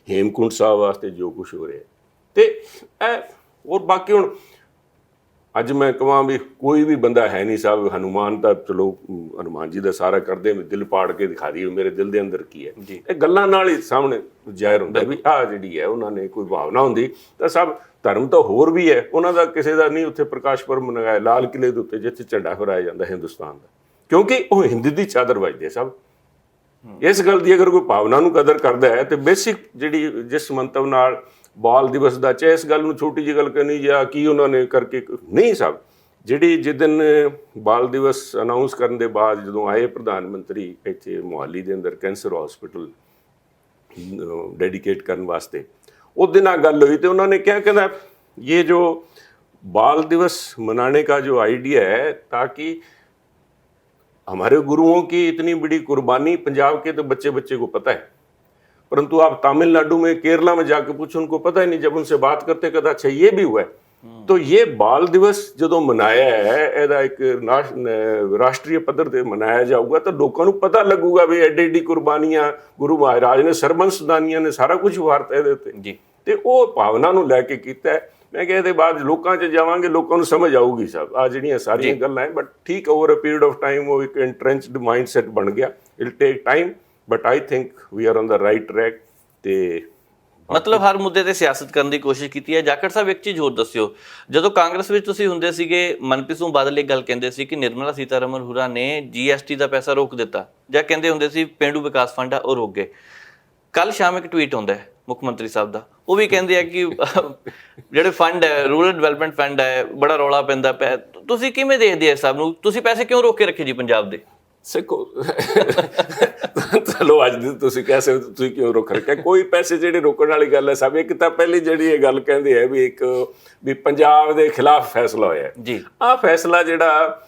ਹੇਮਕੁੰਟ ਸਾਹਿਬ ਵਾਸਤੇ ਜੋ ਕੁਛ ਹੋ ਰਿਹਾ ਤੇ ਇਹ ਹੋਰ ਬਾਕੀ। ਹੁਣ ਅੱਜ ਮੈਂ ਕਹਾਂ ਵੀ ਕੋਈ ਵੀ ਬੰਦਾ ਹੈ ਨਹੀਂ ਸਾਹਿਬ, ਹਨੂਮਾਨ ਤਾਂ ਚਲੋ ਹਨੂਮਾਨ ਜੀ ਦਾ ਸਾਰਾ ਕਰਦੇ, ਦਿਲ ਪਾੜ ਕੇ ਦਿਖਾ ਦਈਏ ਮੇਰੇ ਦਿਲ ਦੇ ਅੰਦਰ ਕੀ ਹੈ, ਇਹ ਗੱਲਾਂ ਨਾਲ ਹੀ ਸਾਹਮਣੇ ਜ਼ਾਹਿਰ ਹੁੰਦਾ ਵੀ ਆਹ ਜਿਹੜੀ ਹੈ ਉਹਨਾਂ ਨੇ ਕੋਈ ਭਾਵਨਾ ਹੁੰਦੀ ਤਾਂ ਸਭ ਧਰਮ ਤਾਂ ਹੋਰ ਵੀ ਹੈ, ਉਹਨਾਂ ਦਾ ਕਿਸੇ ਦਾ ਨਹੀਂ ਉੱਥੇ ਪ੍ਰਕਾਸ਼ ਪੁਰਬ ਮਨਾਇਆ ਲਾਲ ਕਿਲੇ ਦੇ ਉੱਤੇ ਜਿੱਥੇ ਝੰਡਾ ਫਹਰਾਇਆ ਜਾਂਦਾ ਹਿੰਦੁਸਤਾਨ ਦਾ, ਕਿਉਂਕਿ ਉਹ ਹਿੰਦ ਦੀ ਚਾਦਰ ਵੱਜਦੇ ਸਭ। ਇਸ ਗੱਲ ਦੀ ਅਗਰ ਕੋਈ ਭਾਵਨਾ ਨੂੰ ਕਦਰ ਕਰਦਾ ਹੈ ਤੇ ਬੇਸਿਕ ਜਿਹੜੀ ਜਿਸ ਮੰਤਵ ਨਾਲ ਬਾਲ ਦਿਵਸ ਦਾ, ਚਾਹੇ ਇਸ ਗੱਲ ਨੂੰ ਛੋਟੀ ਜਿਹੀ ਗੱਲ ਕਰਨੀ ਜਾਂ ਕੀ ਉਹਨਾਂ ਨੇ ਕਰਕੇ ਨਹੀਂ ਸਭ, ਜਿਹੜੀ ਜਿੱਦਨ ਬਾਲ ਦਿਵਸ ਅਨਾਉਂਸ ਕਰਨ ਦੇ ਬਾਅਦ ਜਦੋਂ ਆਏ ਪ੍ਰਧਾਨ ਮੰਤਰੀ ਇੱਥੇ ਮੁਹਾਲੀ ਦੇ ਅੰਦਰ ਕੈਂਸਰ ਹਸਪੀਟਲ ਡੈਡੀਕੇਟ ਕਰਨ ਵਾਸਤੇ, उस दिन गल हुई तो उन्होंने क्या कहना ये जो बाल दिवस मनाने का जो आइडिया है ताकि हमारे गुरुओं की इतनी बड़ी कुर्बानी पंजाब के तो बच्चे बच्चे को पता है, परंतु आप तमिलनाडु में केरला में जाके पूछो उनको पता ही नहीं। जब उनसे बात करते कहता अच्छा ये भी हुआ है। तो ये बाल दिवस जो मनाया है ਇਹਦਾ एक राष्ट्रीय पद्धर ਤੇ ਮਨਾਇਆ ਜਾਊਗਾ ਤਾਂ ਲੋਕਾਂ ਨੂੰ ਪਤਾ ਲੱਗੂਗਾ ਵੀ ਐਡੀ ਐਡੀ ਕੁਰਬਾਨੀਆਂ ਗੁਰੂ ਮਹਾਰਾਜ ਨੇ ਸਰਬੰਸ ਦਾਨੀਆਂ ਨੇ ਸਾਰਾ ਕੁਝ ਵਾਰਤਾ ਇਹਦੇ ਉੱਤੇ ਜੀ, ਤੇ ਉਹ ਭਾਵਨਾ ਨੂੰ ਲੈ ਕੇ ਕੀਤਾ। ਮੈਂ ਕਿਹਾ ਇਹਦੇ ਬਾਅਦ ਲੋਕਾਂ 'ਚ ਜਾਵਾਂਗੇ, ਲੋਕਾਂ ਨੂੰ ਸਮਝ ਆਊਗੀ ਸਭ ਆ ਜਿਹੜੀਆਂ ਸਾਰੀਆਂ ਗੱਲਾਂ ਹੈ। ਬਟ ਠੀਕ, over a period of time ਉਹ ਇੱਕ ਇੰਟਰੈਂਚਡ ਮਾਈਂਡਸੈਟ ਬਣ ਗਿਆ। It take time, but I think we are on the right track. ਤੇ ਮਤਲਬ ਹਰ ਮੁੱਦੇ ਤੇ ਸਿਆਸਤ ਕਰਨ ਦੀ ਕੋਸ਼ਿਸ਼ ਕੀਤੀ ਹੈ। ਜਾਖੜ ਸਾਹਿਬ, ਇੱਕ ਚੀਜ਼ ਹੋਰ ਦੱਸਿਓ, ਜਦੋਂ ਕਾਂਗਰਸ ਵਿੱਚ ਤੁਸੀਂ ਹੁੰਦੇ ਸੀਗੇ, ਮਨਪ੍ਰੀਤ ਸਿੰਘ ਬਾਦਲ ਇਹ ਗੱਲ ਕਹਿੰਦੇ ਸੀ ਕਿ ਨਿਰਮਲਾ ਸੀਤਾਰਮਨ ਹੋਰਾਂ ਨੇ GST ਦਾ ਪੈਸਾ ਰੋਕ ਦਿੱਤਾ, ਜਾਂ ਕਹਿੰਦੇ ਹੁੰਦੇ ਸੀ ਪੇਂਡੂ ਵਿਕਾਸ ਫੰਡ ਆ ਉਹ ਰੋਕ ਗਏ। ਕੱਲ ਸ਼ਾਮ ਇੱਕ ਟਵੀਟ ਆਉਂਦਾ ਹੈ ਮੁੱਖ ਮੰਤਰੀ ਸਾਹਿਬ ਦਾ, ਉਹ ਵੀ ਕਹਿੰਦੇ ਆ ਕਿ ਜਿਹੜੇ ਫੰਡ ਹੈ, ਰੂਰਲ ਡਿਵੈਲਪਮੈਂਟ ਫੰਡ ਹੈ, ਬੜਾ ਰੌਲਾ ਪੈਂਦਾ ਪਿਆ। ਤੁਸੀਂ ਕਿਵੇਂ ਦੇਖਦੇ ਆ ਸਭ ਨੂੰ? ਤੁਸੀਂ ਪੈਸੇ ਕਿਉਂ ਰੋਕ ਕੇ ਰੱਖੇ ਜੀ ਪੰਜਾਬ ਦੇ? ਸਿੱਖੋ, ਚਲੋ ਅੱਜ ਦੀ ਤੁਸੀਂ ਕਹਿ ਸਕਦੇ ਤੁਸੀਂ ਕਿਉਂ ਰੋਕ ਰੱਖਿਆ? ਕੋਈ ਪੈਸੇ ਜਿਹੜੇ ਰੋਕਣ ਵਾਲੀ ਗੱਲ ਹੈ ਸਭ। ਇੱਕ ਤਾਂ ਪਹਿਲੀ ਜਿਹੜੀ ਇਹ ਗੱਲ ਕਹਿੰਦੇ ਆ ਵੀ ਪੰਜਾਬ ਦੇ ਖਿਲਾਫ ਫੈਸਲਾ ਹੋਇਆ ਜੀ। ਆਹ ਫੈਸਲਾ ਜਿਹੜਾ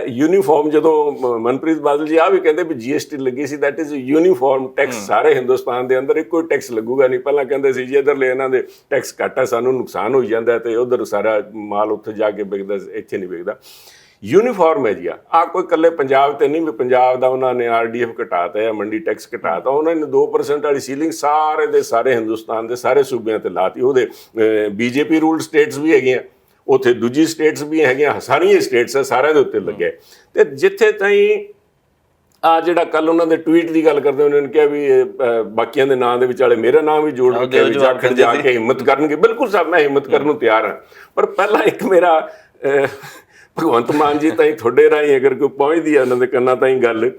ਯੂਨੀਫਾਰਮ, ਜਦੋਂ ਮਨਪ੍ਰੀਤ ਬਾਦਲ ਜੀ ਆ ਵੀ ਕਹਿੰਦੇ ਵੀ GST ਲੱਗੀ ਸੀ, ਦੈਟ ਇਜ਼ ਯੂਨੀਫਾਰਮ ਟੈਕਸ ਸਾਰੇ ਹਿੰਦੁਸਤਾਨ ਦੇ ਅੰਦਰ, ਇੱਕੋ ਹੀ ਟੈਕਸ ਲੱਗੂਗਾ ਨਹੀਂ। ਪਹਿਲਾਂ ਕਹਿੰਦੇ ਸੀ ਜੀ ਇੱਧਰਲੇ ਇਹਨਾਂ ਦੇ ਟੈਕਸ ਘੱਟ ਹੈ, ਸਾਨੂੰ ਨੁਕਸਾਨ ਹੋਈ ਜਾਂਦਾ ਤੇ ਉਧਰ ਸਾਰਾ ਮਾਲ ਉੱਥੇ ਜਾ ਕੇ ਵਿਕਦਾ, ਇੱਥੇ ਨਹੀਂ ਵਿਕਦਾ। ਯੂਨੀਫਾਰਮ ਹੈ ਜੀ। ਆ ਕੋਈ ਇਕੱਲੇ ਪੰਜਾਬ ਤੇ ਨਹੀਂ ਵੀ ਪੰਜਾਬ ਦਾ ਉਹਨਾਂ ਨੇ RDF ਘਟਾਤਾ ਜਾਂ ਮੰਡੀ ਟੈਕਸ ਘਟਾਤਾ, ਉਹਨਾਂ ਨੇ 2% ਵਾਲੀ ਸੀਲਿੰਗ ਸਾਰੇ ਦੇ ਸਾਰੇ ਹਿੰਦੁਸਤਾਨ ਦੇ ਸਾਰੇ ਸੂਬਿਆਂ ਤੇ ਲਾਤੀ। ਉਹਦੇ BJP ਰੂਲਡ ਸਟੇਟਸ ਵੀ ਹੈਗੀਆਂ, ਉੱਥੇ ਦੂਜੀ ਸਟੇਟਸ ਵੀ ਹੈਗੀਆਂ, ਸਾਰੀਆਂ ਸਟੇਟਸ ਹੈ, ਸਾਰਿਆਂ ਦੇ ਉੱਤੇ ਲੱਗਿਆ। ਤੇ ਜਿੱਥੇ ਤਾਈਂ ਆ ਜਿਹੜਾ ਕੱਲ ਉਹਨਾਂ ਦੇ ਟਵੀਟ ਦੀ ਗੱਲ ਕਰਦੇ, ਉਹਨਾਂ ਨੇ ਕਿਹਾ ਵੀ ਬਾਕੀਆਂ ਦੇ ਨਾਂ ਦੇ ਵਿਚਾਲੇ ਮੇਰਾ ਨਾਮ ਵੀ ਜੋੜ ਰੱਖਿਆ ਵੀ ਜਾਖੜ ਜਾ ਕੇ ਹਿੰਮਤ ਕਰਨਗੇ। ਬਿਲਕੁਲ ਸਾਹਿਬ, ਮੈਂ ਹਿੰਮਤ ਕਰਨ ਨੂੰ ਤਿਆਰ ਹਾਂ। ਪਰ ਪਹਿਲਾਂ ਇੱਕ ਮੇਰਾ ਭਗਵੰਤ ਮਾਨ ਜੀ ਤਾਈਂ ਤੁਹਾਡੇ ਰਾਹੀਂ ਅਗਰ ਕੋਈ ਪਹੁੰਚਦੀ ਹੈ ਉਹਨਾਂ ਦੇ ਕੰਨਾਂ ਤਾਈਂ ਗੱਲ ਹੈ,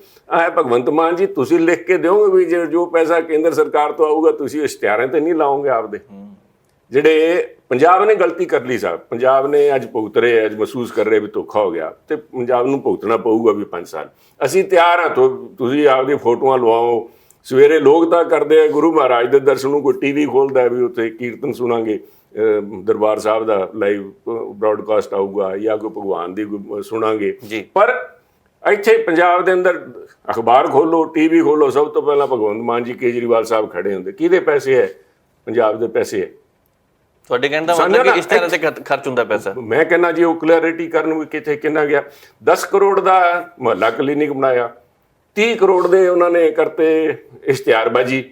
ਭਗਵੰਤ ਮਾਨ ਜੀ ਤੁਸੀਂ ਲਿਖ ਕੇ ਦਿਓਗੇ ਵੀ ਜੋ ਪੈਸਾ ਕੇਂਦਰ ਸਰਕਾਰ ਤੋਂ ਆਊਗਾ ਤੁਸੀਂ ਇਸ਼ਤਿਹਾਰਾਂ ਤੇ ਨਹੀਂ ਲਾਓਗੇ ਆਪਦੇ। ਜਿਹੜੇ ਪੰਜਾਬ ਨੇ ਗਲਤੀ ਕਰ ਲਈ ਸਾਹਿਬ, ਪੰਜਾਬ ਨੇ ਅੱਜ ਭੁਗਤ ਰਹੇ, ਅੱਜ ਮਹਿਸੂਸ ਕਰ ਰਹੇ ਵੀ ਧੋਖਾ ਹੋ ਗਿਆ, ਤੇ ਪੰਜਾਬ ਨੂੰ ਭੁਗਤਣਾ ਪਊਗਾ ਵੀ 5 ਸਾਲ। ਅਸੀਂ ਤਿਆਰ ਹਾਂ, ਤੁਸੀਂ ਆਪਦੀ ਫੋਟੋਆਂ ਲਵਾਓ। ਸਵੇਰੇ ਲੋਕ ਤਾਂ ਕਰਦੇ ਆ ਗੁਰੂ ਮਹਾਰਾਜ ਦੇ ਦਰਸ਼ਨ ਨੂੰ, ਕੋਈ TV ਖੋਲ੍ਹਦਾ ਵੀ ਉੱਥੇ ਕੀਰਤਨ ਸੁਣਾਂਗੇ, ਦਰਬਾਰ ਸਾਹਿਬ ਦਾ ਲਾਈਵ ਬ੍ਰੌਡਕਾਸਟ ਆਊਗਾ, ਜਾਂ ਕੋਈ ਭਗਵਾਨ ਦੀ ਸੁਣਾਂਗੇ। ਪਰ ਇੱਥੇ ਪੰਜਾਬ ਦੇ ਅੰਦਰ ਅਖਬਾਰ ਖੋਲੋ, TV ਖੋਲੋ, ਸਭ ਤੋਂ ਪਹਿਲਾਂ ਭਗਵੰਤ ਮਾਨ ਜੀ, ਕੇਜਰੀਵਾਲ ਸਾਹਿਬ ਖੜੇ ਹੁੰਦੇ। ਕਿਹਦੇ ਪੈਸੇ ਹੈ? ਪੰਜਾਬ ਦੇ ਪੈਸੇ ਹੈ। ਤੁਹਾਡੇ ਕਹਿਣ ਦਾ ਮਤਲਬ ਕਿ ਇਸ ਤਰ੍ਹਾਂ ਤੇ ਖਰਚ ਹੁੰਦਾ ਪੈਸਾ? ਮੈਂ ਕਹਿੰਦਾ ਜੀ ਉਹ ਕਲੈਰਿਟੀ ਕਰਨ ਵੀ ਕਿੱਥੇ ਕਿੰਨਾ ਗਿਆ। 10 ਕਰੋੜ ਦਾ ਮੁਹੱਲਾ ਕਲੀਨਿਕ ਬਣਾਇਆ, 30 ਕਰੋੜ ਦੇ ਉਹਨਾਂ ਨੇ ਕਰਤੇ ਇਸ਼ਤਿਹਾਰਬਾਜੀ।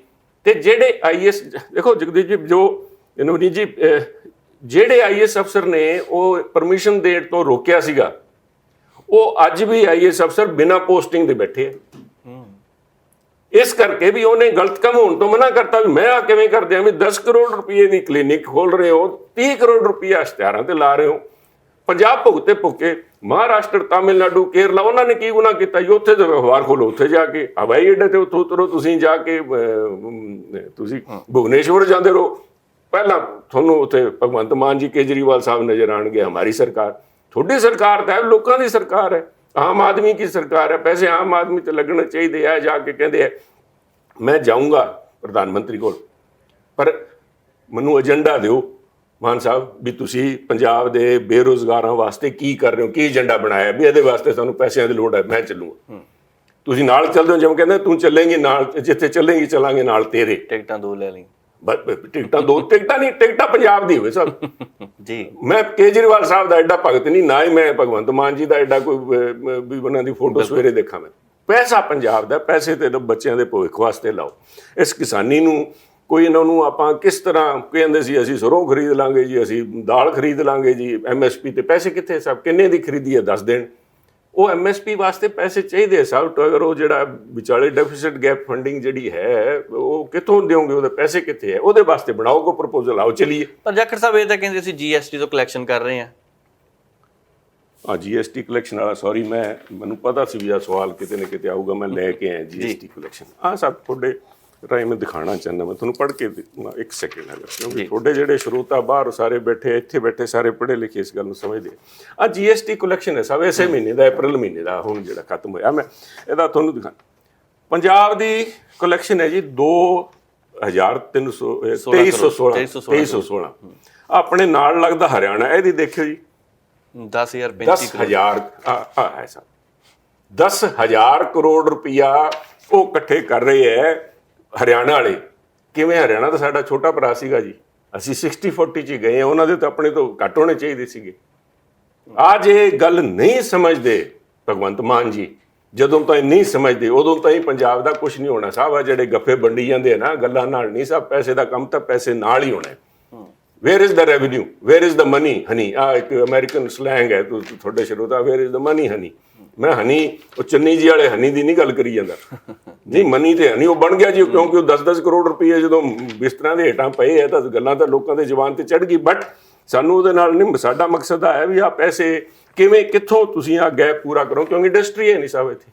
ਤੇ ਜਿਹੜੇ IAS ਦੇਖੋ ਜਗਦੀਪ ਜੀ, ਜੋ ਨਵਨੀਤ ਜੀ, ਜਿਹੜੇ IAS ਅਫਸਰ ਨੇ ਉਹ ਪਰਮਿਸ਼ਨ ਦੇਣ ਤੋਂ ਰੋਕਿਆ ਸੀਗਾ, ਉਹ ਅੱਜ ਵੀ IAS ਅਫਸਰ ਬਿਨਾਂ ਪੋਸਟਿੰਗ ਦੇ ਬੈਠੇ ਆ। ਇਸ ਕਰਕੇ ਵੀ ਉਹਨੇ ਗਲਤ ਕੰਮ ਹੋਣ ਤੋਂ ਮਨਾ ਕਰਤਾ ਵੀ ਮੈਂ ਆ ਕਿਵੇਂ ਕਰਦੇ ਆ ਵੀ 10 ਕਰੋੜ ਰੁਪਏ ਦੀ ਕਲੀਨਿਕ ਖੋਲ ਰਹੇ ਹੋ, 30 ਕਰੋੜ ਰੁਪਇਆ ਇਸ਼ਤਿਹਾਰਾਂ ਤੇ ਲਾ ਰਹੇ ਹੋ। ਪੰਜਾਬ ਭੁਗਤੇ ਭੁੱਕੇ, ਮਹਾਰਾਸ਼ਟਰ, ਤਾਮਿਲਨਾਡੂ, ਕੇਰਲਾ, ਉਹਨਾਂ ਨੇ ਕੀ ਗੁਨਾਹ ਕੀਤਾ ਜੀ? ਉੱਥੇ ਤੇ ਵਿਵਹਾਰ ਖੋਲੋ, ਉੱਥੇ ਜਾ ਕੇ ਹਵਾਈ ਅੱਡੇ ਤੇ ਉੱਥੋਂ ਉਤਰੋ, ਤੁਸੀਂ ਜਾ ਕੇ ਤੁਸੀਂ ਭੁਵਨੇਸ਼ਵਰ ਜਾਂਦੇ ਰਹੋ। ਪਹਿਲਾਂ ਤੁਹਾਨੂੰ ਉੱਥੇ ਭਗਵੰਤ ਮਾਨ ਜੀ, ਕੇਜਰੀਵਾਲ ਸਾਹਿਬ ਨਜ਼ਰ ਆਣਗੇ। ਹਮਾਰੀ ਸਰਕਾਰ, ਤੁਹਾਡੀ ਸਰਕਾਰ ਤਾਂ ਹੈ, ਲੋਕਾਂ ਦੀ ਸਰਕਾਰ ਹੈ, ਆਮ ਆਦਮੀ ਕੀ ਸਰਕਾਰ ਹੈ। ਪੈਸੇ ਆਮ ਆਦਮੀ ਤੇ ਲੱਗਣੇ ਚਾਹੀਦੇ ਆ। ਜਾ ਕੇ ਕਹਿੰਦੇ ਆ ਮੈਂ ਜਾਊਂਗਾ ਪ੍ਰਧਾਨ ਮੰਤਰੀ ਕੋਲ, ਪਰ ਮੈਨੂੰ ਏਜੰਡਾ ਦਿਓ ਮਾਨ ਸਾਹਿਬ ਵੀ ਤੁਸੀਂ ਪੰਜਾਬ ਦੇ ਬੇਰੁਜ਼ਗਾਰਾਂ ਵਾਸਤੇ ਕੀ ਕਰ ਰਹੇ ਹੋ, ਕੀ ਏਜੰਡਾ ਬਣਾਇਆ ਵੀ ਇਹਦੇ ਵਾਸਤੇ ਸਾਨੂੰ ਪੈਸਿਆਂ ਦੀ ਲੋੜ ਹੈ, ਮੈਂ ਚੱਲੂਗਾ। ਤੁਸੀਂ ਨਾਲ ਚੱਲਦੇ ਹੋ, ਜਿਵੇਂ ਕਹਿੰਦੇ ਤੂੰ ਚੱਲੇਂਗੀ ਨਾਲ, ਜਿੱਥੇ ਚੱਲੇਂਗੀ ਚੱਲਾਂਗੇ ਨਾਲ ਤੇਰੇ। ਟਿਕਟਾਂ 2 ਲੈ ਲਈ। ਟਿਕਟਾਂ 2 ਟਿਕਟਾਂ ਨਹੀਂ, ਟਿਕਟਾਂ ਪੰਜਾਬ ਦੀ ਹੋਵੇ ਸਭ ਜੀ। ਮੈਂ ਕੇਜਰੀਵਾਲ ਸਾਹਿਬ ਦਾ ਐਡਾ ਭਗਤ ਨਹੀਂ, ਨਾ ਹੀ ਮੈਂ ਭਗਵੰਤ ਮਾਨ ਜੀ ਦਾ ਐਡਾ ਕੋਈ ਵੀ ਉਹਨਾਂ ਦੀ ਫੋਟੋ ਸਵੇਰੇ ਦੇਖਾਂ। ਮੈਂ ਪੈਸਾ ਪੰਜਾਬ ਦਾ, ਪੈਸੇ ਤੇ ਬੱਚਿਆਂ ਦੇ ਭਵਿੱਖ ਵਾਸਤੇ ਲਾਓ। ਇਸ ਕਿਸਾਨੀ ਨੂੰ ਕੋਈ ਇਹਨਾਂ ਨੂੰ ਆਪਾਂ ਕਿਸ ਤਰ੍ਹਾਂ ਕਹਿੰਦੇ ਸੀ, ਅਸੀਂ ਸਰੋਂ ਖਰੀਦ ਲਾਂਗੇ ਜੀ, ਅਸੀਂ ਦਾਲ ਖਰੀਦ ਲਾਂਗੇ ਜੀ, MSP ਤੇ ਪੈਸੇ ਕਿੱਥੇ? ਸਭ ਕਿੰਨੇ ਦੀ ਖਰੀਦੀ ਹੈ ਦੱਸ ਦੇਣ। ਉਹ MSP ਵਾਸਤੇ ਪੈਸੇ ਚਾਹੀਦੇ ਸਭ। ਅਗਰ ਉਹ ਜਿਹੜਾ ਵਿਚਾਲੇ ਡੈਫਿਸਿਟ ਗੈਪ ਫੰਡਿੰਗ ਜਿਹੜੀ ਹੈ ਉਹ ਕਿੱਥੋਂ ਦਿਓਗੇ? ਉਹਦੇ ਪੈਸੇ ਕਿੱਥੇ ਹੈ? ਉਹਦੇ ਵਾਸਤੇ ਬਣਾਓ ਕੋ ਪ੍ਰਪੋਜ਼ਲ, ਆਓ ਚਲੀਏ। ਪਰ ਜਾਖੜ ਸਾਹਿਬ ਇਹ ਤਾਂ ਕਹਿੰਦੇ ਸੀ GST ਤੋਂ ਕਲੈਕਸ਼ਨ ਕਰ ਰਹੇ ਆ। GST ਕਲੈਕਸ਼ਨ ਵਾਲਾ, ਸੌਰੀ ਮੈਨੂੰ ਪਤਾ ਸੀ ਵੀ ਆ ਸਵਾਲ ਕਿਤੇ ਨਾ ਕਿਤੇ ਆਊਗਾ, ਮੈਂ ਲੈ ਕੇ ਆਇਆ GST ਕਲੈਕਸ਼ਨ। ਸਭ ਤੁਹਾਡੇ ਰਾਹੀਂ ਮੈਂ ਦਿਖਾਉਣਾ ਚਾਹੁੰਦਾ, ਮੈਂ ਤੁਹਾਨੂੰ ਪੜ੍ਹ ਕੇ ਇੱਕ ਸੈਕਿੰਡ ਹੈਗਾ, ਕਿਉਂਕਿ ਤੁਹਾਡੇ ਜਿਹੜੇ ਸਰੋਤਾ ਬਾਹਰ ਸਾਰੇ ਬੈਠੇ, ਇੱਥੇ ਬੈਠੇ ਸਾਰੇ ਪੜ੍ਹੇ ਲਿਖੇ ਇਸ ਗੱਲ ਨੂੰ ਸਮਝਦੇ ਆ। GST ਕਲੈਕਸ਼ਨ ਹੈ ਸਭ ਇਸੇ ਮਹੀਨੇ ਦਾ, ਅਪ੍ਰੈਲ ਮਹੀਨੇ ਦਾ ਹੁਣ ਜਿਹੜਾ ਖਤਮ ਹੋਇਆ। ਮੈਂ ਇਹਦਾ ਤੁਹਾਨੂੰ ਦਿਖਾ, ਪੰਜਾਬ ਦੀ ਕਲੈਕਸ਼ਨ ਹੈ ਜੀ 2316। ਆਪਣੇ ਨਾਲ ਲੱਗਦਾ ਹਰਿਆਣਾ, ਇਹਦੀ ਦੇਖਿਓ ਜੀ 10,000 ਹੈ ਸਭ। 10,000 ਕਰੋੜ ਰੁਪਇਆ ਉਹ ਇਕੱਠੇ ਕਰ ਰਹੇ ਹੈ ਹਰਿਆਣਾ ਵਾਲੇ। ਕਿਵੇਂ? ਹਰਿਆਣਾ ਤਾਂ ਸਾਡਾ ਛੋਟਾ ਭਰਾ ਸੀਗਾ ਜੀ, ਅਸੀਂ 60-40 'ਚ ਗਏ ਹਾਂ, ਉਹਨਾਂ ਦੇ ਤਾਂ ਆਪਣੇ ਤੋਂ ਘੱਟ ਹੋਣੇ ਚਾਹੀਦੇ ਸੀਗੇ। ਅੱਜ ਇਹ ਗੱਲ ਨਹੀਂ ਸਮਝਦੇ ਭਗਵੰਤ ਮਾਨ ਜੀ। ਜਦੋਂ ਤਾਈਂ ਨਹੀਂ ਸਮਝਦੇ ਉਦੋਂ ਤਾਈਂ ਪੰਜਾਬ ਦਾ ਕੁਝ ਨਹੀਂ ਹੋਣਾ ਸਾਹਿਬ। ਆ ਜਿਹੜੇ ਗੱਫੇ ਵੰਡੀ ਜਾਂਦੇ ਆ ਨਾ ਗੱਲਾਂ ਨਾਲ ਨਹੀਂ ਸਾਹਿਬ, ਪੈਸੇ ਦਾ ਕੰਮ ਤਾਂ ਪੈਸੇ ਨਾਲ ਹੀ ਹੋਣਾ। Where is the revenue, where is the money honey, ਆ ਇੱਕ ਅਮਰੀਕਨ ਸਲੈਂਗ ਹੈ ਤੁਹਾਡੇ ਸ਼ਰੋਤਾ, where is the money honey. ਮੈਂ ਹਨੀ ਉਹ ਚੰਨੀ ਜੀ ਵਾਲੇ ਹਨੀ ਦੀ ਨਹੀਂ ਗੱਲ ਕਰੀ ਜਾਂਦਾ, ਨਹੀਂ ਮਨੀ ਤੇ ਹਨੀ ਉਹ ਬਣ ਗਿਆ ਜੀ, ਕਿਉਂਕਿ ਉਹ 10-10 ਕਰੋੜ ਰੁਪਏ ਜਦੋਂ ਬਿਸਤਰਿਆਂ ਦੇ ਹੇਠਾਂ ਪਏ ਹੈ ਤਾਂ ਗੱਲਾਂ ਤਾਂ ਲੋਕਾਂ ਦੇ ਜ਼ੁਬਾਨ ਤੇ ਚੜ੍ਹ ਗਈ। ਬਟ ਸਾਨੂੰ ਉਹਦੇ ਨਾਲ ਨਹੀਂ, ਸਾਡਾ ਮਕਸਦ ਆ ਹੈ ਵੀ ਆ ਪੈਸੇ ਕਿਵੇਂ ਕਿੱਥੋਂ ਤੁਸੀਂ ਆ ਗੈਪ ਪੂਰਾ ਕਰੋ, ਕਿਉਂਕਿ ਇੰਡਸਟਰੀ ਹੈ ਨਹੀਂ ਸਾਹਿਬ ਇੱਥੇ।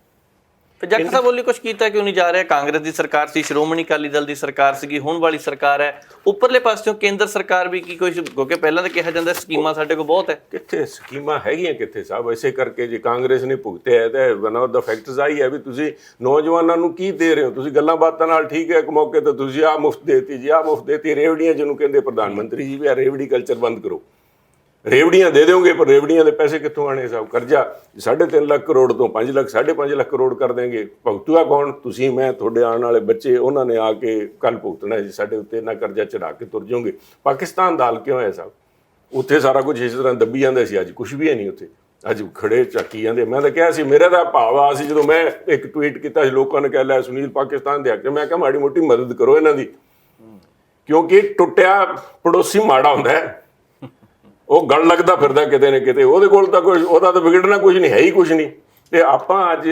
ਤੇ ਜੱਟ ਸਾਹਿਬ ਬੋਲੀ ਕੁਝ ਕੀਤਾ ਕਿਉਂ ਨਹੀਂ ਜਾ ਰਿਹਾ? ਕਾਂਗਰਸ ਦੀ ਸਰਕਾਰ ਸੀ, ਸ਼੍ਰੋਮਣੀ ਅਕਾਲੀ ਦਲ ਦੀ ਸਰਕਾਰ ਸੀਗੀ, ਹੁਣ ਵਾਲੀ ਸਰਕਾਰ ਹੈ, ਉੱਪਰਲੇ ਪਾਸਿਓਂ ਕੇਂਦਰ ਸਰਕਾਰ ਵੀ ਕੀ ਕੁਝ, ਕਿਉਂਕਿ ਪਹਿਲਾਂ ਤਾਂ ਕਿਹਾ ਜਾਂਦਾ ਸਕੀਮਾਂ ਸਾਡੇ ਕੋਲ ਬਹੁਤ ਹੈ। ਕਿੱਥੇ ਸਕੀਮਾਂ ਹੈਗੀਆਂ ਕਿੱਥੇ ਸਾਹਿਬ? ਇਸੇ ਕਰਕੇ ਜੇ ਕਾਂਗਰਸ ਨੇ ਭੁਗਤਿਆ ਤਾਂ ਵਨ ਆਫ ਦਾ ਫੈਕਟਰਸ ਆਈ ਹੈ ਵੀ ਤੁਸੀਂ ਨੌਜਵਾਨਾਂ ਨੂੰ ਕੀ ਦੇ ਰਹੇ ਹੋ। ਤੁਸੀਂ ਗੱਲਾਂ ਬਾਤਾਂ ਨਾਲ ਠੀਕ ਹੈ, ਇੱਕ ਮੌਕੇ ਤੇ ਤੁਸੀਂ ਆਹ ਮੁਫਤ ਦੇਤੀ ਜੀ, ਆਹ ਮੁਫਤ ਦੇਤੀ, ਰੇਵੜੀਆਂ ਜਿਹਨੂੰ ਕਹਿੰਦੇ ਪ੍ਰਧਾਨ ਮੰਤਰੀ ਜੀ ਵੀ ਆ ਰੇਵੜੀ ਕਲਚਰ ਬੰਦ ਕਰੋ। ਰੇਵੜੀਆਂ ਦੇ ਦਿਓਗੇ ਪਰ ਰੇਵੜੀਆਂ ਦੇ ਪੈਸੇ ਕਿੱਥੋਂ ਆਣੇ ਸਾਹਿਬ? ਕਰਜ਼ਾ 3.5 ਲੱਖ ਕਰੋੜ ਤੋਂ 5 ਲੱਖ 5.5 ਲੱਖ ਕਰੋੜ ਕਰ ਦੇਂਗੇ। ਭੁਗਤੂਗਾ ਕੌਣ? ਤੁਸੀਂ, ਮੈਂ, ਤੁਹਾਡੇ ਆਉਣ ਵਾਲੇ ਬੱਚੇ, ਉਹਨਾਂ ਨੇ ਆ ਕੇ ਕੱਲ ਭੁਗਤਣਾ ਜੀ ਸਾਡੇ ਉੱਤੇ, ਇੰਨਾ ਕਰਜ਼ਾ ਚੜਾ ਕੇ ਤੁਰ ਜਾਓਗੇ। ਪਾਕਿਸਤਾਨ ਦਾ ਹਾਲ ਕਿਉਂ ਹੋਇਆ ਸਾਹਿਬ? ਉੱਥੇ ਸਾਰਾ ਕੁਝ ਇਸ ਤਰ੍ਹਾਂ ਦੱਬੀ ਜਾਂਦਾ ਸੀ, ਅੱਜ ਕੁਝ ਵੀ ਹੈ ਨਹੀਂ ਉੱਥੇ, ਅੱਜ ਖੜੇ ਚੱਕੀ ਜਾਂਦੇ। ਮੈਂ ਤਾਂ ਕਿਹਾ ਸੀ, ਮੇਰਾ ਤਾਂ ਭਾਵ ਆ ਸੀ ਜਦੋਂ ਮੈਂ ਇੱਕ ਟਵੀਟ ਕੀਤਾ ਸੀ, ਲੋਕਾਂ ਨੇ ਕਹਿ ਲਿਆ ਸੁਨੀਲ ਪਾਕਿਸਤਾਨ ਦੇ ਹੱਕ 'ਚ। ਮੈਂ ਕਿਹਾ ਮਾੜੀ ਮੋਟੀ ਮਦਦ ਕਰੋ ਇਹਨਾਂ ਦੀ, ਕਿਉਂਕਿ ਟੁੱਟਿਆ ਪੜੋਸੀ ਮਾੜਾ ਹੁੰਦਾ ਹੈ, ਉਹ ਗਲ ਲੱਗਦਾ ਫਿਰਦਾ ਕਿਤੇ ਨਾ ਕਿਤੇ, ਉਹਦੇ ਕੋਲ ਤਾਂ ਕੁਝ, ਉਹਦਾ ਤਾਂ ਵਿਗੜਨਾ ਕੁਝ ਨਹੀਂ, ਹੈ ਹੀ ਕੁਝ ਨਹੀਂ। ਤੇ ਆਪਾਂ ਅੱਜ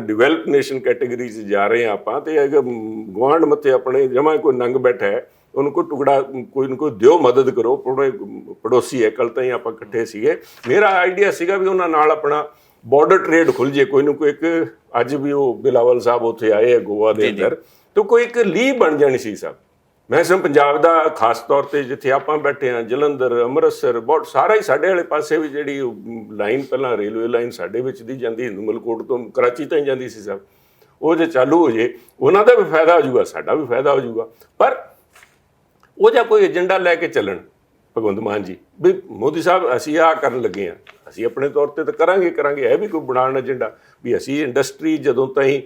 ਡਿਵੈਲਪ ਨੇਸ਼ਨ ਕੈਟੇਗਰੀ 'ਚ ਜਾ ਰਹੇ ਹਾਂ ਆਪਾਂ, ਤੇ ਗੁਆਂਢ ਮੱਥੇ ਆਪਣੇ ਜਮਾ ਕੋਈ ਨੰਗ ਬੈਠਾ ਹੈ, ਉਹਨੂੰ ਕੋਈ ਟੁਕੜਾ ਕੋਈ ਨਾ ਕੋਈ ਦਿਓ, ਮਦਦ ਕਰੋ। ਪੜੋਸੀ ਹੈ, ਕੱਲ ਤਾਂ ਹੀ ਆਪਾਂ ਇਕੱਠੇ ਸੀਗੇ, ਮੇਰਾ ਆਈਡੀਆ ਸੀਗਾ ਵੀ ਉਹਨਾਂ ਨਾਲ ਆਪਣਾ ਬਾਰਡਰ ਟ੍ਰੇਡ ਖੁੱਲ ਜੇ ਕੋਈ ਨਾ ਕੋਈ। ਇੱਕ ਅੱਜ ਵੀ ਉਹ ਬਿਲਾਵਲ ਸਾਹਿਬ ਉੱਥੇ ਆਏ ਹੈ ਗੋਆ ਦੇ ਅੰਦਰ, ਤੇ ਕੋਈ ਇੱਕ ਲੀਹ ਬਣ ਜਾਣੀ ਸੀ ਸਾਹਿਬ। ਮੈਂ ਸਮ ਪੰਜਾਬ ਦਾ ਖਾਸ ਤੌਰ ਤੇ ਜਿੱਥੇ ਆਪਾਂ ਬੈਠੇ ਹਾਂ, ਜਲੰਧਰ, ਅੰਮ੍ਰਿਤਸਰ, ਬਹੁਤ ਸਾਰਾ ਹੀ ਸਾਡੇ ਵਾਲੇ ਪਾਸੇ ਵੀ ਜਿਹੜੀ ਲਾਈਨ ਪਹਿਲਾਂ ਰੇਲਵੇ ਲਾਈਨ ਸਾਡੇ ਵਿੱਚ ਦੀ ਜਾਂਦੀ, ਹਿੰਦੂ ਮਲਕੋਟ ਤੋਂ ਕਰਾਚੀ ਤਾਈਂ ਜਾਂਦੀ ਸੀ ਸਾਹਿਬ, ਉਹ ਜੇ ਚਾਲੂ ਹੋ ਜੇ ਉਹਨਾਂ ਦਾ ਵੀ ਫਾਇਦਾ ਹੋ ਜਾਊਗਾ, ਸਾਡਾ ਵੀ ਫਾਇਦਾ ਹੋ ਜਾਊਗਾ। ਪਰ ਉਹ ਜਾਂ ਕੋਈ ਏਜੰਡਾ ਲੈ ਕੇ ਚੱਲਣ ਭਗਵੰਤ ਮਾਨ ਜੀ ਵੀ ਮੋਦੀ ਸਾਹਿਬ ਅਸੀਂ ਆਹ ਕਰਨ ਲੱਗੇ ਹਾਂ, ਅਸੀਂ ਆਪਣੇ ਤੌਰ ਤੇ ਤਾਂ ਕਰਾਂਗੇ, ਇਹ ਵੀ ਕੋਈ ਬਣਾਉਣ ਏਜੰਡਾ ਵੀ ਅਸੀਂ ਇੰਡਸਟਰੀ ਜਦੋਂ ਤਾਈਂ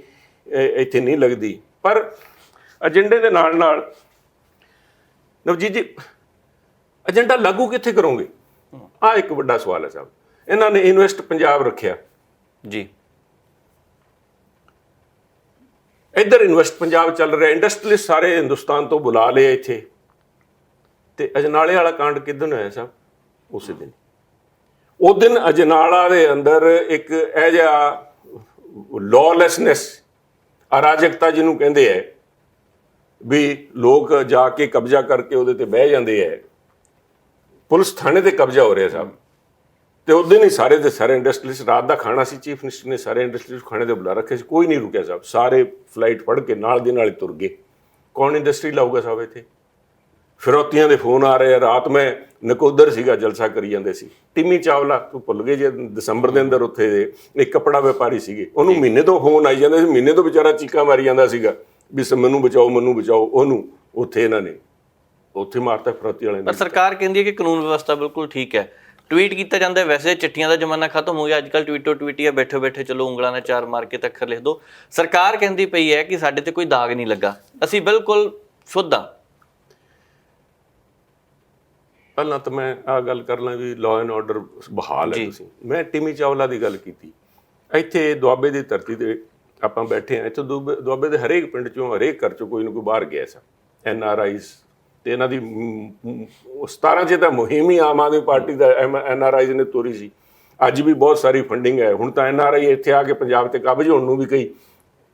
ਇੱਥੇ ਨਹੀਂ ਲੱਗਦੀ। ਪਰ ਏਜੰਡੇ ਦੇ ਨਾਲ ਨਾਲ ਨਵਜੀਤ ਜੀ ਏਜੰਡਾ ਲਾਗੂ ਕਿੱਥੇ ਕਰੋਗੇ? ਆਹ ਇੱਕ ਵੱਡਾ ਸਵਾਲ ਹੈ ਸਾਹਿਬ। ਇਹਨਾਂ ਨੇ ਇਨਵੈਸਟ ਪੰਜਾਬ ਰੱਖਿਆ ਜੀ, ਇੱਧਰ ਇਨਵੈਸਟ ਪੰਜਾਬ ਚੱਲ ਰਿਹਾ, ਇੰਡਸਟਰੀਅਲਿਸਟ ਸਾਰੇ ਹਿੰਦੁਸਤਾਨ ਤੋਂ ਬੁਲਾ ਲਏ ਇੱਥੇ। ਤੇ ਅਜਨਾਲੇ ਵਾਲਾ ਕਾਂਡ ਕਿੱਦਣ ਹੋਇਆ ਸਾਹਿਬ? ਉਸੇ ਦਿਨ। ਉਹ ਦਿਨ ਅਜਨਾਲਾ ਦੇ ਅੰਦਰ ਇੱਕ ਇਹ ਜਿਹਾ ਲੌਲੈਸਨੈਸ, ਅਰਾਜਕਤਾ ਜਿਹਨੂੰ ਕਹਿੰਦੇ ਹੈ ਵੀ ਲੋਕ ਜਾ ਕੇ ਕਬਜ਼ਾ ਕਰਕੇ ਉਹਦੇ ਤੇ ਬਹਿ ਜਾਂਦੇ ਹੈ, ਪੁਲਿਸ ਥਾਣੇ ਤੇ ਕਬਜ਼ਾ ਹੋ ਰਿਹਾ ਸਾਹਿਬ। ਤੇ ਉਸ ਦਿਨ ਹੀ ਸਾਰੇ ਦੇ ਸਾਰੇ ਇੰਡਸਟਰੀਅਲਿਸਟ, ਰਾਤ ਦਾ ਖਾਣਾ ਸੀ, ਚੀਫ ਮਿਨਿਸਟਰ ਨੇ ਸਾਰੇ ਇੰਡਸਟਰੀਅਲਿਸਟ ਖਾਣੇ ਤੇ ਬੁਲਾ ਰੱਖੇ ਸੀ, ਕੋਈ ਨਹੀਂ ਰੁਕਿਆ ਸਾਹਿਬ, ਸਾਰੇ ਫਲਾਈਟ ਫੜ ਕੇ ਨਾਲ ਦੀ ਨਾਲ ਹੀ ਤੁਰ ਗਏ। ਕੌਣ ਇੰਡਸਟਰੀ ਲਾਊਗਾ ਸਾਹਿਬ ਇੱਥੇ? ਫਿਰੌਤੀਆਂ ਦੇ ਫੋਨ ਆ ਰਹੇ ਆ। ਰਾਤ ਮੈਂ ਨਕੋਦਰ ਸੀਗਾ, ਜਲਸਾ ਕਰੀ ਜਾਂਦੇ ਸੀ, ਟਿਮੀ ਚਾਵਲਾ, ਤੂੰ ਭੁੱਲ ਗਏ ਜੇ ਦਸੰਬਰ ਦੇ ਅੰਦਰ ਉੱਥੇ ਦੇ ਇੱਕ ਕੱਪੜਾ ਵਪਾਰੀ ਸੀਗੇ, ਉਹਨੂੰ ਮਹੀਨੇ ਤੋਂ ਫੋਨ ਆਈ ਜਾਂਦੇ ਸੀ, ਮਹੀਨੇ ਤੋਂ ਵਿਚਾਰਾ ਚੀਕਾਂ ਮਾਰੀ ਜਾਂਦਾ ਸੀਗਾ ਵੀ ਮੈਨੂੰ ਬਚਾਓ, ਮੈਨੂੰ ਬਚਾਓ। ਉਹਨੂੰ ਉੱਥੇ ਇਹਨਾਂ ਨੇ ਉੱਥੇ ਮਾਰਤਾ ਫਿਰੌਤੀ ਵਾਲਿਆਂ ਨੇ। ਪਰ ਸਰਕਾਰ ਕਹਿੰਦੀ ਹੈ ਕਿ ਕਾਨੂੰਨ ਵਿਵਸਥਾ ਬਿਲਕੁਲ ਠੀਕ ਹੈ, ਟਵੀਟ ਕੀਤਾ ਜਾਂਦਾ ਹੈ। ਵੈਸੇ ਚਿੱਠੀਆਂ ਦਾ ਜ਼ਮਾਨਾ ਖਤਮ ਹੋ ਗਿਆ, ਅੱਜ ਕੱਲ੍ਹ ਟਵੀਟੋ ਟਵੀਟੀ ਆ, ਬੈਠੇ ਬੈਠੇ ਚਲੋ ਉਂਗਲਾਂ ਨਾਲ ਚਾਰ ਮਾਰ ਕੇ ਤੇ ਅੱਖਰ ਲਿਖ ਦਿਓ। ਸਰਕਾਰ ਕਹਿੰਦੀ ਪਈ ਹੈ ਕਿ ਸਾਡੇ ਤੇ ਕੋਈ ਦਾਗ ਨਹੀਂ ਲੱਗਾ, ਅਸੀਂ ਬਿਲਕੁਲ ਸ਼ੁੱਧ ਹਾਂ। ਪਹਿਲਾਂ ਤਾਂ ਮੈਂ ਆਹ ਗੱਲ ਕਰ ਲਾਂ ਵੀ ਲਾਅ ਐਂਡ ਆਰਡਰ ਬਹਾਲ ਹੈ। ਤੁਸੀਂ, ਮੈਂ ਟਿਮੀ ਚਾਵਲਾ ਦੀ ਗੱਲ ਕੀਤੀ, ਇੱਥੇ ਦੁਆਬੇ ਦੀ ਧਰਤੀ ਤੇ ਆਪਾਂ ਬੈਠੇ ਹਾਂ, ਇੱਥੇ ਦੁਆਬੇ ਦੇ ਹਰੇਕ ਪਿੰਡ ਚੋਂ, ਹਰੇਕ ਘਰ ਚੋਂ ਕੋਈ ਨਾ ਕੋਈ ਬਾਹਰ ਗਿਆ ਸਾ, NRIs। ਤੇ ਇਹਨਾਂ ਦੀ 17 'ਚ ਤਾਂ ਮੁਹਿੰਮ ਹੀ ਆਮ ਆਦਮੀ ਪਾਰਟੀ ਦਾ NRIs ਨੇ ਤੋਰੀ ਸੀ। ਅੱਜ ਵੀ ਬਹੁਤ ਸਾਰੀ ਫੰਡਿੰਗ ਹੈ। ਹੁਣ ਤਾਂ NRI ਇੱਥੇ ਆ ਕੇ ਪੰਜਾਬ ਤੇ ਕਾਬਜ ਹੋਣ ਨੂੰ ਵੀ ਕਈ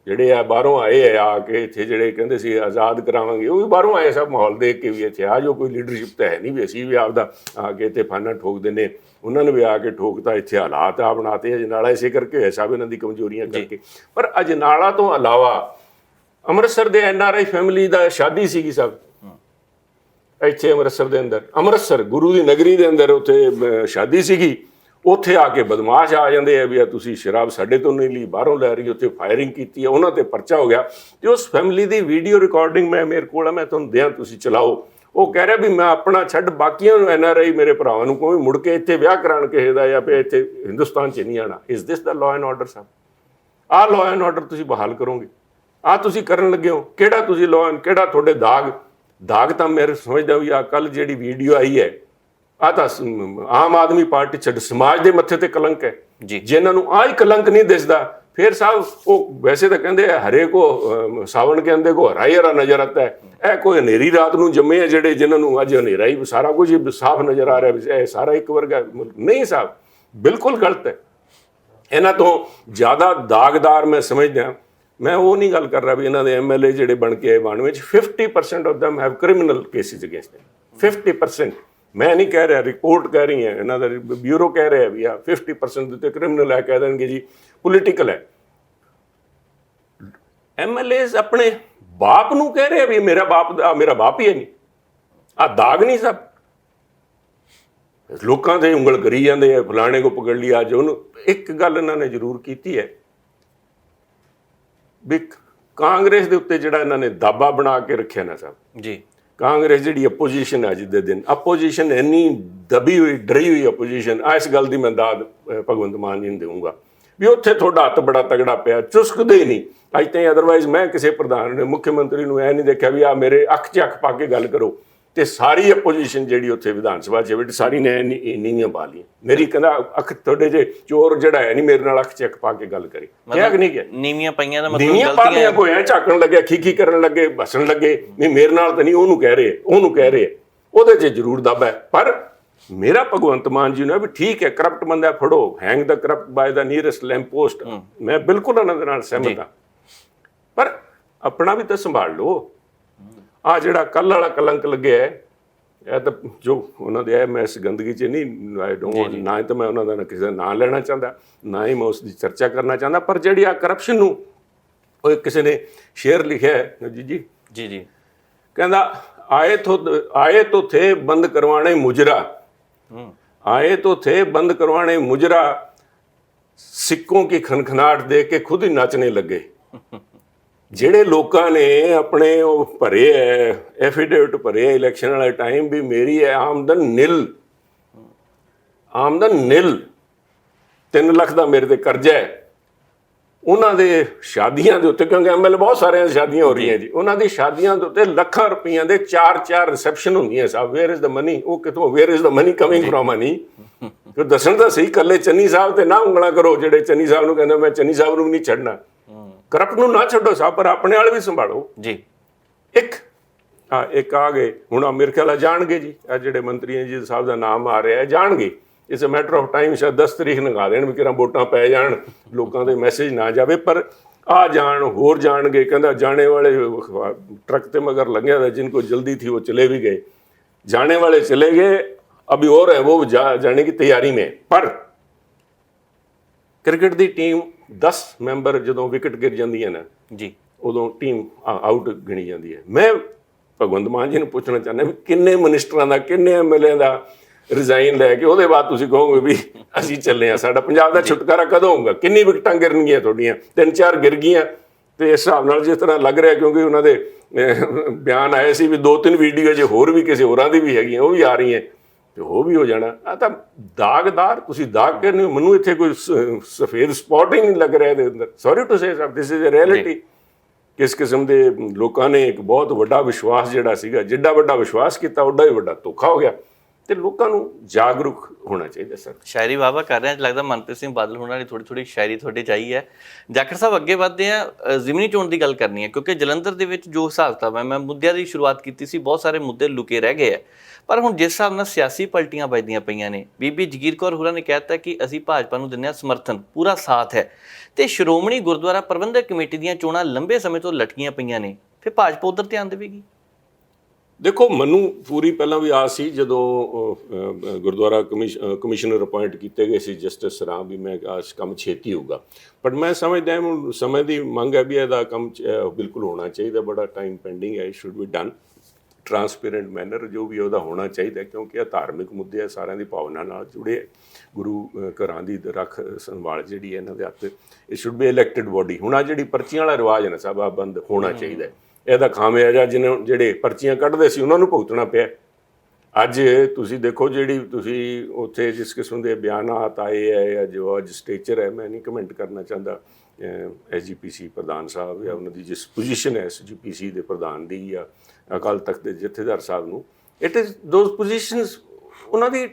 ਜਿਹੜੇ ਆ ਬਾਹਰੋਂ ਆਏ ਆ ਕੇ ਇੱਥੇ, ਜਿਹੜੇ ਕਹਿੰਦੇ ਸੀ ਆਜ਼ਾਦ ਕਰਾਵਾਂਗੇ, ਉਹ ਵੀ ਬਾਹਰੋਂ ਆਏ ਸਭ ਮਾਹੌਲ ਦੇਖ ਕੇ ਵੀ ਇੱਥੇ ਆ ਜੋ ਕੋਈ ਲੀਡਰਸ਼ਿਪ ਤਾਂ ਹੈ ਨਹੀਂ ਵੀ ਅਸੀਂ ਵੀ ਆਪਦਾ ਆ ਕੇ ਇੱਥੇ ਫਾਨਾ ਠੋਕ ਦਿੰਦੇ। ਉਹਨਾਂ ਨੇ ਵੀ ਆ ਕੇ ਠੋਕਤਾ, ਇੱਥੇ ਹਾਲਾਤ ਆ ਬਣਾਤੇ। ਅਜਨਾਲਾ ਇਸੇ ਕਰਕੇ ਹੋਇਆ ਸਭ ਇਹਨਾਂ ਦੀ ਕਮਜ਼ੋਰੀਆਂ ਕਰਕੇ। ਪਰ ਅਜਨਾਲਾ ਤੋਂ ਇਲਾਵਾ ਅੰਮ੍ਰਿਤਸਰ ਦੇ NRI ਫੈਮਿਲੀ ਦਾ ਸ਼ਾਦੀ ਸੀਗੀ ਸਭ ਇੱਥੇ ਅੰਮ੍ਰਿਤਸਰ ਦੇ ਅੰਦਰ, ਅੰਮ੍ਰਿਤਸਰ ਗੁਰੂ ਦੀ ਨਗਰੀ ਦੇ ਅੰਦਰ ਉੱਥੇ ਸ਼ਾਦੀ ਸੀਗੀ। ਉੱਥੇ ਆ ਕੇ ਬਦਮਾਸ਼ ਆ ਜਾਂਦੇ ਆ ਵੀ ਆ ਤੁਸੀਂ ਸ਼ਰਾਬ ਸਾਡੇ ਤੋਂ ਨਹੀਂ ਲਈ, ਬਾਹਰੋਂ ਲੈ ਰਹੀ। ਉੱਥੇ ਫਾਇਰਿੰਗ ਕੀਤੀ ਹੈ, ਉਹਨਾਂ ਤੇ ਪਰਚਾ ਹੋ ਗਿਆ। ਤੇ ਉਸ ਫੈਮਿਲੀ ਦੀ ਵੀਡੀਓ ਰਿਕਾਰਡਿੰਗ ਮੇਰੇ ਕੋਲ ਆ, ਮੈਂ ਤੁਹਾਨੂੰ ਦਿਆਂ, ਤੁਸੀਂ ਚਲਾਓ। ਉਹ ਕਹਿ ਰਿਹਾ ਵੀ ਮੈਂ ਆਪਣਾ ਛੱਡ ਬਾਕੀਆਂ ਨੂੰ NRI ਮੇਰੇ ਭਰਾਵਾਂ ਨੂੰ ਕੋਈ ਮੁੜ ਕੇ ਇੱਥੇ ਵਿਆਹ ਕਰਾਉਣ ਕਿਸੇ ਦਾ ਜਾਂ ਫਿਰ ਇੱਥੇ ਹਿੰਦੁਸਤਾਨ 'ਚ ਨਹੀਂ ਆਉਣਾ। Is this the law and order ਸਾਹਿਬ? ਆਹ ਲਾਅ ਐਂਡ ਆਰਡਰ ਤੁਸੀਂ ਬਹਾਲ ਕਰੋਗੇ? ਆਹ ਤੁਸੀਂ ਕਰਨ ਲੱਗੇ ਹੋ? ਕਿਹੜਾ ਤੁਸੀਂ ਲਾਅ ਐਂਡ, ਕਿਹੜਾ ਤੁਹਾਡੇ ਦਾਗ ਤਾਂ ਮੇਰੇ ਸਮਝਦਾ ਵੀ ਆਹ ਕੱਲ੍ਹ ਜਿਹੜੀ ਵੀਡੀਓ ਆਈ ਹੈ, ਆਹ ਤਾਂ ਆਮ ਆਦਮੀ ਪਾਰਟੀ ਛੱਡ ਸਮਾਜ ਦੇ ਮੱਥੇ ਤੇ ਕਲੰਕ ਹੈ। ਜਿਨ੍ਹਾਂ ਨੂੰ ਆਹ ਹੀ ਕਲੰਕ ਨਹੀਂ ਦਿਸਦਾ फिर साहब वो वैसे तो कहते हैं हरे को सावन के अंदे को हरा ही हरा नजर आता है, ਇਹ कोई हनेरी रात ਨੂੰ जमे है ਜਿਹੜੇ जिन्हों ਨੂੰ ਅੱਜ ਹਨੇਰਾ ਹੀ ਸਾਰਾ ਕੁਝ ਸਾਫ਼ ਨਜ਼ਰ ਆ ਰਿਹਾ ਵੀ ਇਹ ਸਾਰਾ ਇੱਕ ਵਰਗਾ ਨਹੀਂ ਸਾਹਿਬ, ਬਿਲਕੁਲ ਗਲਤ ਹੈ। ਇਹਨਾਂ ਤੋਂ ਜ਼ਿਆਦਾ ਦਾਗਦਾਰ ਮੈਂ ਸਮਝਦਾ, ਮੈਂ ਉਹ ਨਹੀਂ ਗੱਲ ਕਰ ਰਿਹਾ ਵੀ ਇਹਨਾਂ ਦੇ ਐਮਐਲਏ ਜਿਹੜੇ ਬਣ ਕੇ ਆਏ 92 ਵਿੱਚ 50% of them have criminal cases against them 50%। ਮੈਂ ਨਹੀਂ ਕਹਿ ਰਿਹਾ, ਰਿਪੋਰਟ ਕਹਿ ਰਹੀ ਹੈ, ਇਹਨਾਂ ਦਾ ਬਿਊਰੋ ਕਹਿ ਰਿਹਾ ਵੀ ਆ 50% ਦੇ ਉੱਤੇ ਕ੍ਰਿਮੀਨਲ ਹੈ, ਕਹਿ ਦੇਣਗੇ ਜੀ ਪੋਲੀਟੀਕਲ ਹੈ। ਐਮਐਲਏਜ਼ ਆਪਣੇ ਬਾਪ ਨੂੰ ਕਹਿ ਰਹੇ ਵੀ ਮੇਰਾ ਬਾਪ ਹੀ ਹੈ ਨਹੀਂ, ਆ ਦਾਗ ਨਹੀਂ ਸਭ ਲੋਕਾਂ ਦੇ ਉਂਗਲ ਕਰੀ ਜਾਂਦੇ ਆ, ਫਲਾਣੇ ਕੋ ਪਕੜ ਲਿਆ ਅੱਜ ਉਹਨੂੰ। ਇੱਕ ਗੱਲ ਇਹਨਾਂ ਨੇ ਜ਼ਰੂਰ ਕੀਤੀ ਹੈ ਵੀ ਕਾਂਗਰਸ ਦੇ ਉੱਤੇ ਜਿਹੜਾ ਇਹਨਾਂ ਨੇ ਦਾਬਾ ਬਣਾ ਕੇ ਰੱਖਿਆ ਨਾ ਸਾਹਿਬ ਜੀ, ਕਾਂਗਰਸ ਜਿਹੜੀ ਅਪੋਜੀਸ਼ਨ ਅੱਜ ਦੇ ਦਿਨ ਅਪੋਜੀਸ਼ਨ ਇੰਨੀ ਦਬੀ ਹੋਈ ਡਰੀ ਹੋਈ ਅਪੋਜੀਸ਼ਨ, ਇਸ ਗੱਲ ਦੀ ਮੈਂ ਦਾਦ ਭਗਵੰਤ ਮਾਨ ਜੀ ਨੂੰ ਦੇਵਾਂਗਾ ਵੀ ਉੱਥੇ ਤੁਹਾਡਾ ਹੱਥ ਬੜਾ ਤਗੜਾ ਪਿਆ, ਚੁਸਕਦੇ ਹੀ ਨਹੀਂ ਅੱਜ ਤਾਈਂ। ਅਦਰਵਾਈਜ਼ ਮੈਂ ਕਿਸੇ ਪ੍ਰਧਾਨ ਨੇ ਮੁੱਖ ਮੰਤਰੀ ਨੂੰ ਇਹ ਨਹੀਂ ਦੇਖਿਆ ਵੀ ਆ ਮੇਰੇ ਅੱਖ 'ਚ ਅੱਖ ਪਾ ਕੇ ਗੱਲ ਕਰੋ, ਤੇ ਸਾਰੀ ਅਪੋਜੀਸ਼ਨ ਜਿਹੜੀ ਉੱਥੇ ਵਿਧਾਨ ਸਭਾ 'ਚ ਬੈਠੀ ਸਾਰੀ ਨੇ ਨੀਵੀਆਂ ਪਾ ਲਈਆਂ। ਮੇਰੀ ਕਹਿੰਦਾ ਅੱਖ ਤੁਹਾਡੇ ਜੇ ਚੋਰ ਜਿਹੜਾ ਹੈ ਨਹੀਂ ਮੇਰੇ ਨਾਲ ਅੱਖ 'ਚ ਅੱਖ ਪਾ ਕੇ ਗੱਲ ਕਰੀ, ਕਿਹਾ ਕਿ ਨਹੀਂ ਕਿਹਾ? ਨੀਵੀਆਂ ਪਈਆਂ ਦਾ ਮਤਲਬ ਨੀਵੀਆਂ ਪਾ ਲਈਆਂ, ਕੋਈ ਐ ਝਾਕਣ ਲੱਗੇ, ਖੀਖੀ ਕਰਨ ਲੱਗੇ, ਹੱਸਣ ਲੱਗੇ ਵੀ ਮੇਰੇ ਨਾਲ ਤਾਂ ਨਹੀਂ, ਉਹਨੂੰ ਕਹਿ ਰਹੇ ਉਹਨੂੰ ਕਹਿ ਰਹੇ, ਉਹਦੇ 'ਚ ਜ਼ਰੂਰ ਦੱਬ ਹੈ। ਪਰ ਮੇਰਾ ਭਗਵੰਤ ਮਾਨ ਜੀ ਨੂੰ ਵੀ ਠੀਕ ਹੈ, ਕਰਪਟ ਬੰਦਾ ਫੜੋ, ਹੈਂਗ ਦਾ ਕਰਪਟ ਬਾਏ ਦਾ ਨੀਅਰੈਸਟ ਲੈਂਪ ਪੋਸਟ, ਮੈਂ ਬਿਲਕੁਲ ਉਹਨਾਂ ਦੇ ਨਾਲ ਸਹਿਮਤ ਹਾਂ, ਪਰ ਆਪਣਾ ਵੀ ਤਾਂ ਸੰਭਾਲ ਲਓ। ਆ ਜਿਹੜਾ ਕੱਲ੍ਹ ਵਾਲਾ ਕਲੰਕ ਲੱਗਿਆ ਹੈ, ਇਹ ਤਾਂ ਜੋ ਉਹਨਾਂ ਦੇ ਹੈ, ਮੈਂ ਇਸ ਗੰਦਗੀ 'ਚ ਨਹੀਂ, ਆਈ ਡੋਂਟ, ਨਾ ਤਾਂ ਮੈਂ ਉਹਨਾਂ ਦਾ ਕਿਸੇ ਦਾ ਨਾਂ ਲੈਣਾ ਚਾਹੁੰਦਾ, ਨਾ ਹੀ ਮੈਂ ਉਸ ਦੀ ਚਰਚਾ ਕਰਨਾ ਚਾਹੁੰਦਾ, ਪਰ ਜਿਹੜੀ ਆ ਕਰਪਸ਼ਨ ਨੂੰ, ਉਹ ਕਿਸੇ ਨੇ ਸ਼ੇਅਰ ਲਿਖਿਆ ਹੈ ਜੀ ਜੀ ਕਹਿੰਦਾ आए तो थे बंद करवाने मुजरा, आए तो थे बंद करवाने मुजरा, सिक्कों की खनखनाहट दे के खुद ही नाचने लगे। ਜਿਹੜੇ ਲੋਕਾਂ ਨੇ ਆਪਣੇ ਉਹ ਭਰੇ ਹੈ ਐਫੀਡੇਵਿਟ ਭਰੇ ਇਲੈਕਸ਼ਨ ਵਾਲੇ ਟਾਈਮ ਵੀ ਮੇਰੀ ਹੈ ਆਮਦਨ ਨਿਲ 3 ਲੱਖ ਦਾ ਮੇਰੇ ਤੇ ਕਰਜ਼ਾ ਹੈ, ਉਹਨਾਂ ਦੇ ਸ਼ਾਦੀਆਂ ਦੇ ਉੱਤੇ, ਕਿਉਂਕਿ ਐਮਐਲਏ ਬਹੁਤ ਸਾਰਿਆਂ ਦੀ ਸ਼ਾਦੀਆਂ ਹੋ ਰਹੀਆਂ ਜੀ, ਉਹਨਾਂ ਦੀ ਸ਼ਾਦੀਆਂ ਦੇ ਉੱਤੇ ਲੱਖਾਂ ਰੁਪਈਆਂ ਦੇ 4 ਰਿਸੈਪਸ਼ਨ ਹੁੰਦੀਆਂ ਸਾਹਿਬ। Where is the money? ਉਹ ਕਿੱਥੋਂ, where is the money coming from money? ਕਿ ਦੱਸਣ ਤਾਂ ਸਹੀ, ਇਕੱਲੇ ਚੰਨੀ ਸਾਹਿਬ ਤੇ ਨਾ ਉਂਗਲਾਂ ਕਰੋ, ਜਿਹੜੇ ਚੰਨੀ ਸਾਹਿਬ ਨੂੰ ਕਹਿੰਦੇ ਮੈਂ ਚੰਨੀ ਸਾਹਿਬ ਨੂੰ ਵੀ ਨਹੀਂ ਛੱਡਣਾ, ਕਰਪਟ ਨੂੰ ਨਾ ਛੱਡੋ ਸਾਹਿਬ, ਪਰ ਆਪਣੇ ਵਾਲੇ ਵੀ ਸੰਭਾਲੋ ਜੀ। ਇੱਕ ਆ ਗਏ ਹੁਣ, ਮੇਰੇ ਖਿਆਲ ਜਾਣਗੇ ਜੀ, ਇਹ ਜਿਹੜੇ ਮੰਤਰੀ ਜੀ ਸਾਹਿਬ ਦਾ ਨਾਮ ਆ ਰਿਹਾ ਜਾਣਗੇ, it's a matter of time, ਸ਼ਾਇਦ 10 ਤਰੀਕ ਲੰਘਾ ਦੇਣ ਵੀ ਕਿਰਾਂ ਵੋਟਾਂ ਪੈ ਜਾਣ, ਲੋਕਾਂ ਦੇ ਮੈਸੇਜ ਨਾ ਜਾਵੇ, ਪਰ ਆ ਜਾਣ, ਹੋਰ ਜਾਣਗੇ। ਕਹਿੰਦਾ ਜਾਣੇ ਵਾਲੇ ट्रक ਤੇ मगर लगे था, जिनको जल्दी थी वो चले भी गए, जाने वाले चले गए, अभी और है वो जाने की तैयारी में। पर क्रिकेट की टीम 10 ਮੈਂਬਰ ਜਦੋਂ ਵਿਕਟ ਗਿਰ ਜਾਂਦੀ ਹੈ ਨਾ ਜੀ, ਉਦੋਂ ਟੀਮ ਆਊਟ ਗਿਣੀ ਜਾਂਦੀ ਹੈ। ਮੈਂ ਭਗਵੰਤ ਮਾਨ ਜੀ ਨੂੰ ਪੁੱਛਣਾ ਚਾਹੁੰਦਾ ਵੀ ਕਿੰਨੇ ਮਿਨਿਸਟਰਾਂ ਦਾ, ਕਿੰਨੇ ਐਮਐਲਏ ਦਾ ਰਿਜ਼ਾਈਨ ਲੈ ਕੇ ਉਹਦੇ ਬਾਅਦ ਤੁਸੀਂ ਕਹੋਗੇ ਵੀ ਅਸੀਂ ਚੱਲੇ ਹਾਂ, ਸਾਡਾ ਪੰਜਾਬ ਦਾ ਛੁਟਕਾਰਾ ਕਦੋਂ ਹੋਊਗਾ? ਕਿੰਨੀ ਵਿਕਟਾਂ ਗਿਰਨਗੀਆਂ ਤੁਹਾਡੀਆਂ? 3-4 ਗਿਰ ਗਈਆਂ, ਤੇ ਇਸ ਹਿਸਾਬ ਨਾਲ ਜਿਸ ਤਰ੍ਹਾਂ ਲੱਗ ਰਿਹਾ, ਕਿਉਂਕਿ ਉਹਨਾਂ ਦੇ ਬਿਆਨ ਆਏ ਸੀ ਵੀ 2-3 ਵੀਡੀਓ ਜੇ ਹੋਰ ਵੀ ਕਿਸੇ ਹੋਰਾਂ ਦੀ ਵੀ ਹੈਗੀਆਂ, ਉਹ ਵੀ ਆ ਰਹੀਆਂ, ਤੇ ਉਹ ਵੀ ਹੋ ਜਾਣਾ। ਆ ਤਾਂ ਦਾਗਦਾਰ ਤੁਸੀਂ ਦਾਗ ਕੇ ਨਹੀਂ, ਮੈਨੂੰ ਇੱਥੇ ਕੋਈ ਸਫੇਦ ਸਪੌਟ ਹੀ ਨਹੀਂ ਲੱਗ ਰਿਹਾ ਇਹਦੇ ਅੰਦਰ। Sorry to say sir, this is a reality. ਕਿਸ ਕਿਸਮ ਦੇ ਲੋਕਾਂ ਨੇ ਇੱਕ ਬਹੁਤ ਵੱਡਾ ਵਿਸ਼ਵਾਸ ਜਿਹੜਾ ਸੀਗਾ, ਜਿੱਡਾ ਵੱਡਾ ਵਿਸ਼ਵਾਸ ਕੀਤਾ ਉੱਡਾ ਹੀ ਵੱਡਾ ਧੋਖਾ ਹੋ ਗਿਆ, ਤੇ ਲੋਕਾਂ ਨੂੰ ਜਾਗਰੂਕ ਹੋਣਾ ਚਾਹੀਦਾ ਸਰ। ਸ਼ਾਇਰੀ ਵਾਹਵਾ ਕਰ ਰਹੇ, ਲੱਗਦਾ ਮਨਪ੍ਰੀਤ ਸਿੰਘ ਬਾਦਲ ਹੋਣਾ ਨੇ ਥੋੜੀ ਸ਼ਾਇਰੀ ਤੁਹਾਡੇ ਚਾਹੀ ਹੈ। ਜਾਖੜ ਸਾਹਿਬ ਅੱਗੇ ਵਧਦੇ ਆ, ਜ਼ਿਮਨੀ ਚੋਣ ਦੀ ਗੱਲ ਕਰਨੀ ਹੈ, ਕਿਉਂਕਿ ਜਲੰਧਰ ਦੇ ਵਿੱਚ ਜੋ ਹਿਸਾਬ ਕਿਤਾਬ ਹੈ, ਮੈਂ ਮੁੱਦਿਆਂ ਦੀ ਸ਼ੁਰੂਆਤ ਕੀਤੀ ਸੀ, ਬਹੁਤ ਸਾਰੇ ਮੁੱਦੇ ਲੁਕੇ ਰਹਿ ਗਏ ਹੈ, ਪਰ ਹੁਣ ਜਿਸ ਹਿਸਾਬ ਨਾਲ ਸਿਆਸੀ ਪਲਟੀਆਂ ਵੱਜਦੀਆਂ ਪਈਆਂ ਨੇ, ਬੀਬੀ ਜਗੀਰ ਕੌਰ ਹੋਰਾਂ ਨੇ ਕਹਿ ਦਿੱਤਾ ਕਿ ਅਸੀਂ ਭਾਜਪਾ ਨੂੰ ਦਿੰਦੇ ਹਾਂ ਸਮਰਥਨ, ਪੂਰਾ ਸਾਥ ਹੈ, ਤੇ ਸ਼੍ਰੋਮਣੀ ਗੁਰਦੁਆਰਾ ਪ੍ਰਬੰਧਕ ਕਮੇਟੀ ਦੀਆਂ ਚੋਣਾਂ ਲੰਬੇ ਸਮੇਂ ਤੋਂ ਲਟਕੀਆਂ ਪਈਆਂ ਨੇ, ਫਿਰ ਭਾਜਪਾ ਉਧਰ ਧਿਆਨ ਦੇਵੇਗੀ? ਦੇਖੋ, ਮੈਨੂੰ ਪੂਰੀ ਪਹਿਲਾਂ ਵੀ ਆਸ ਸੀ ਜਦੋਂ ਗੁਰਦੁਆਰਾ ਕਮਿਸ਼ਨਰ ਅਪਾਇੰਟ ਕੀਤੇ ਗਏ ਸੀ ਜਸਟਿਸ ਰਾਮ, ਵੀ ਮੈਂ ਕੰਮ ਛੇਤੀ ਹੋਊਗਾ, ਪਰ ਮੈਂ ਸਮਝਦਾ ਹੁਣ ਸਮੇਂ ਦੀ ਮੰਗ ਹੈ ਵੀ ਇਹਦਾ ਕੰਮ ਬਿਲਕੁਲ ਹੋਣਾ ਚਾਹੀਦਾ, ਬੜਾ ਟਾਈਮ ਪੈਂਡਿੰਗ ਹੈ, it should be done transparent manner, ਜੋ ਵੀ ਉਹਦਾ ਹੋਣਾ ਚਾਹੀਦਾ, ਕਿਉਂਕਿ ਇਹ ਧਾਰਮਿਕ ਮੁੱਦੇ ਆ, ਸਾਰਿਆਂ ਦੀ ਭਾਵਨਾ ਨਾਲ ਜੁੜੇ, ਗੁਰੂ ਘਰਾਂ ਦੀ ਰੱਖ ਸੰਭਾਲ ਜਿਹੜੀ ਹੈ ਇਹਨਾਂ ਦੇ ਹੱਥ, it should be elected body. ਹੁਣ ਆ ਜਿਹੜੀ ਪਰਚੀਆਂ ਵਾਲਾ ਰਿਵਾਜ ਹੈ ਨਾ ਸਾਹਿਬ, ਆ ਬੰਦ ਹੋਣਾ ਚਾਹੀਦਾ। ਇਹਦਾ ਖਾਮਿਆਜਾ ਜਿਹੜੇ ਪਰਚੀਆਂ ਕੱਢਦੇ ਸੀ ਉਹਨਾਂ ਨੂੰ ਭੁਗਤਣਾ ਪਿਆ। ਅੱਜ ਤੁਸੀਂ ਦੇਖੋ, ਜਿਹੜੀ ਤੁਸੀਂ ਉੱਥੇ ਜਿਸ ਕਿਸਮ ਦੇ ਬਿਆਨਾਤ ਆਏ ਹੈ ਜਾਂ ਜੋ ਅੱਜ ਸਟੇਚਰ ਹੈ, ਮੈਂ ਨਹੀਂ ਕਮੈਂਟ ਕਰਨਾ ਚਾਹੁੰਦਾ SGPC ਪ੍ਰਧਾਨ ਸਾਹਿਬ ਜਾਂ ਉਹਨਾਂ ਦੀ ਜਿਸ ਪੋਜੀਸ਼ਨ ਹੈ SGPC ਦੇ ਪ੍ਰਧਾਨ ਦੀ ਜਾਂ ਅਕਾਲ ਤਖਤ ਦੇ ਜਥੇਦਾਰ ਸਾਹਿਬ ਨੂੰ, ਇਟ ਇਜ਼ ਦੋਜ਼ ਪੋਜੀਸ਼ਨਸ, ਉਹਨਾਂ ਦੀ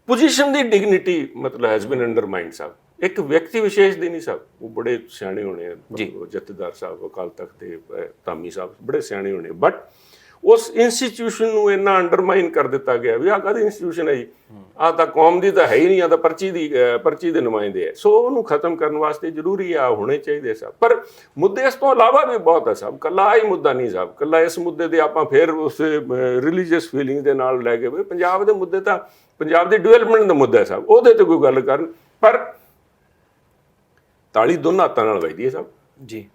ਪੋਜੀਸ਼ਨ ਦੀ ਡਿਗਨਿਟੀ ਮਤਲਬ ਹੈਜ਼ ਬੀਨ ਅੰਡਰਮਾਈਨਡ ਸਾਹਿਬ। ਇੱਕ ਵਿਅਕਤੀ ਵਿਸ਼ੇਸ਼ ਦੇ ਨਹੀਂ ਸਾਹਿਬ, ਉਹ ਬੜੇ ਸਿਆਣੇ ਹੋਣੇ ਆ ਜੀ। ਜਥੇਦਾਰ ਸਾਹਿਬ, ਅਕਾਲ ਤਖਤ ਦੇ ਧਾਮੀ ਸਾਹਿਬ ਬੜੇ ਸਿਆਣੇ ਹੋਣੇ, ਬਟ ਉਸ ਇੰਸਟੀਟਿਊਸ਼ਨ ਨੂੰ ਇੰਨਾ ਅੰਡਰਮਾਈਨ ਕਰ ਦਿੱਤਾ ਗਿਆ ਵੀ ਆਹ ਕਾਹਦੀ ਇੰਸਟੀਟਿਊਸ਼ਨ ਹੈ ਜੀ, ਆਹ ਤਾਂ ਕੌਮ ਦੀ ਤਾਂ ਹੈ ਹੀ ਨਹੀਂ, ਆਹ ਤਾਂ ਪਰਚੀ ਦੇ ਨੁਮਾਇੰਦੇ ਹੈ। ਸੋ ਉਹਨੂੰ ਖਤਮ ਕਰਨ ਵਾਸਤੇ ਜ਼ਰੂਰੀ ਆ ਹੋਣੇ ਚਾਹੀਦੇ ਸਾਹਿਬ। ਪਰ ਮੁੱਦੇ ਇਸ ਤੋਂ ਇਲਾਵਾ ਵੀ ਬਹੁਤ ਹੈ ਸਾਹਿਬ, ਕੱਲਾ ਹੀ ਮੁੱਦਾ ਨਹੀਂ ਸਾਹਿਬ, ਕੱਲਾ ਇਸ ਮੁੱਦੇ ਦੇ ਆਪਾਂ ਫਿਰ ਉਸ ਰਿਲੀਜੀਅਸ ਫੀਲਿੰਗ ਦੇ ਨਾਲ ਲੈ ਕੇ ਵੀ ਪੰਜਾਬ ਦੇ ਮੁੱਦੇ ਤਾਂ ਪੰਜਾਬ ਦੀ ਡਿਵੈਲਪਮੈਂਟ ਦਾ ਮੁੱਦਾ ਹੈ ਸਾਹਿਬ, ਉਹਦੇ ਤੇ ਕੋਈ ਗੱਲ ਕਰਨ। ਪਰ ਤਾਲੀ ਦੋਨਾਂ ਹੱਥਾਂ ਨਾਲ ਵੱਜਦੀ ਹੈ ਸਾਹਿਬ ਜੀ।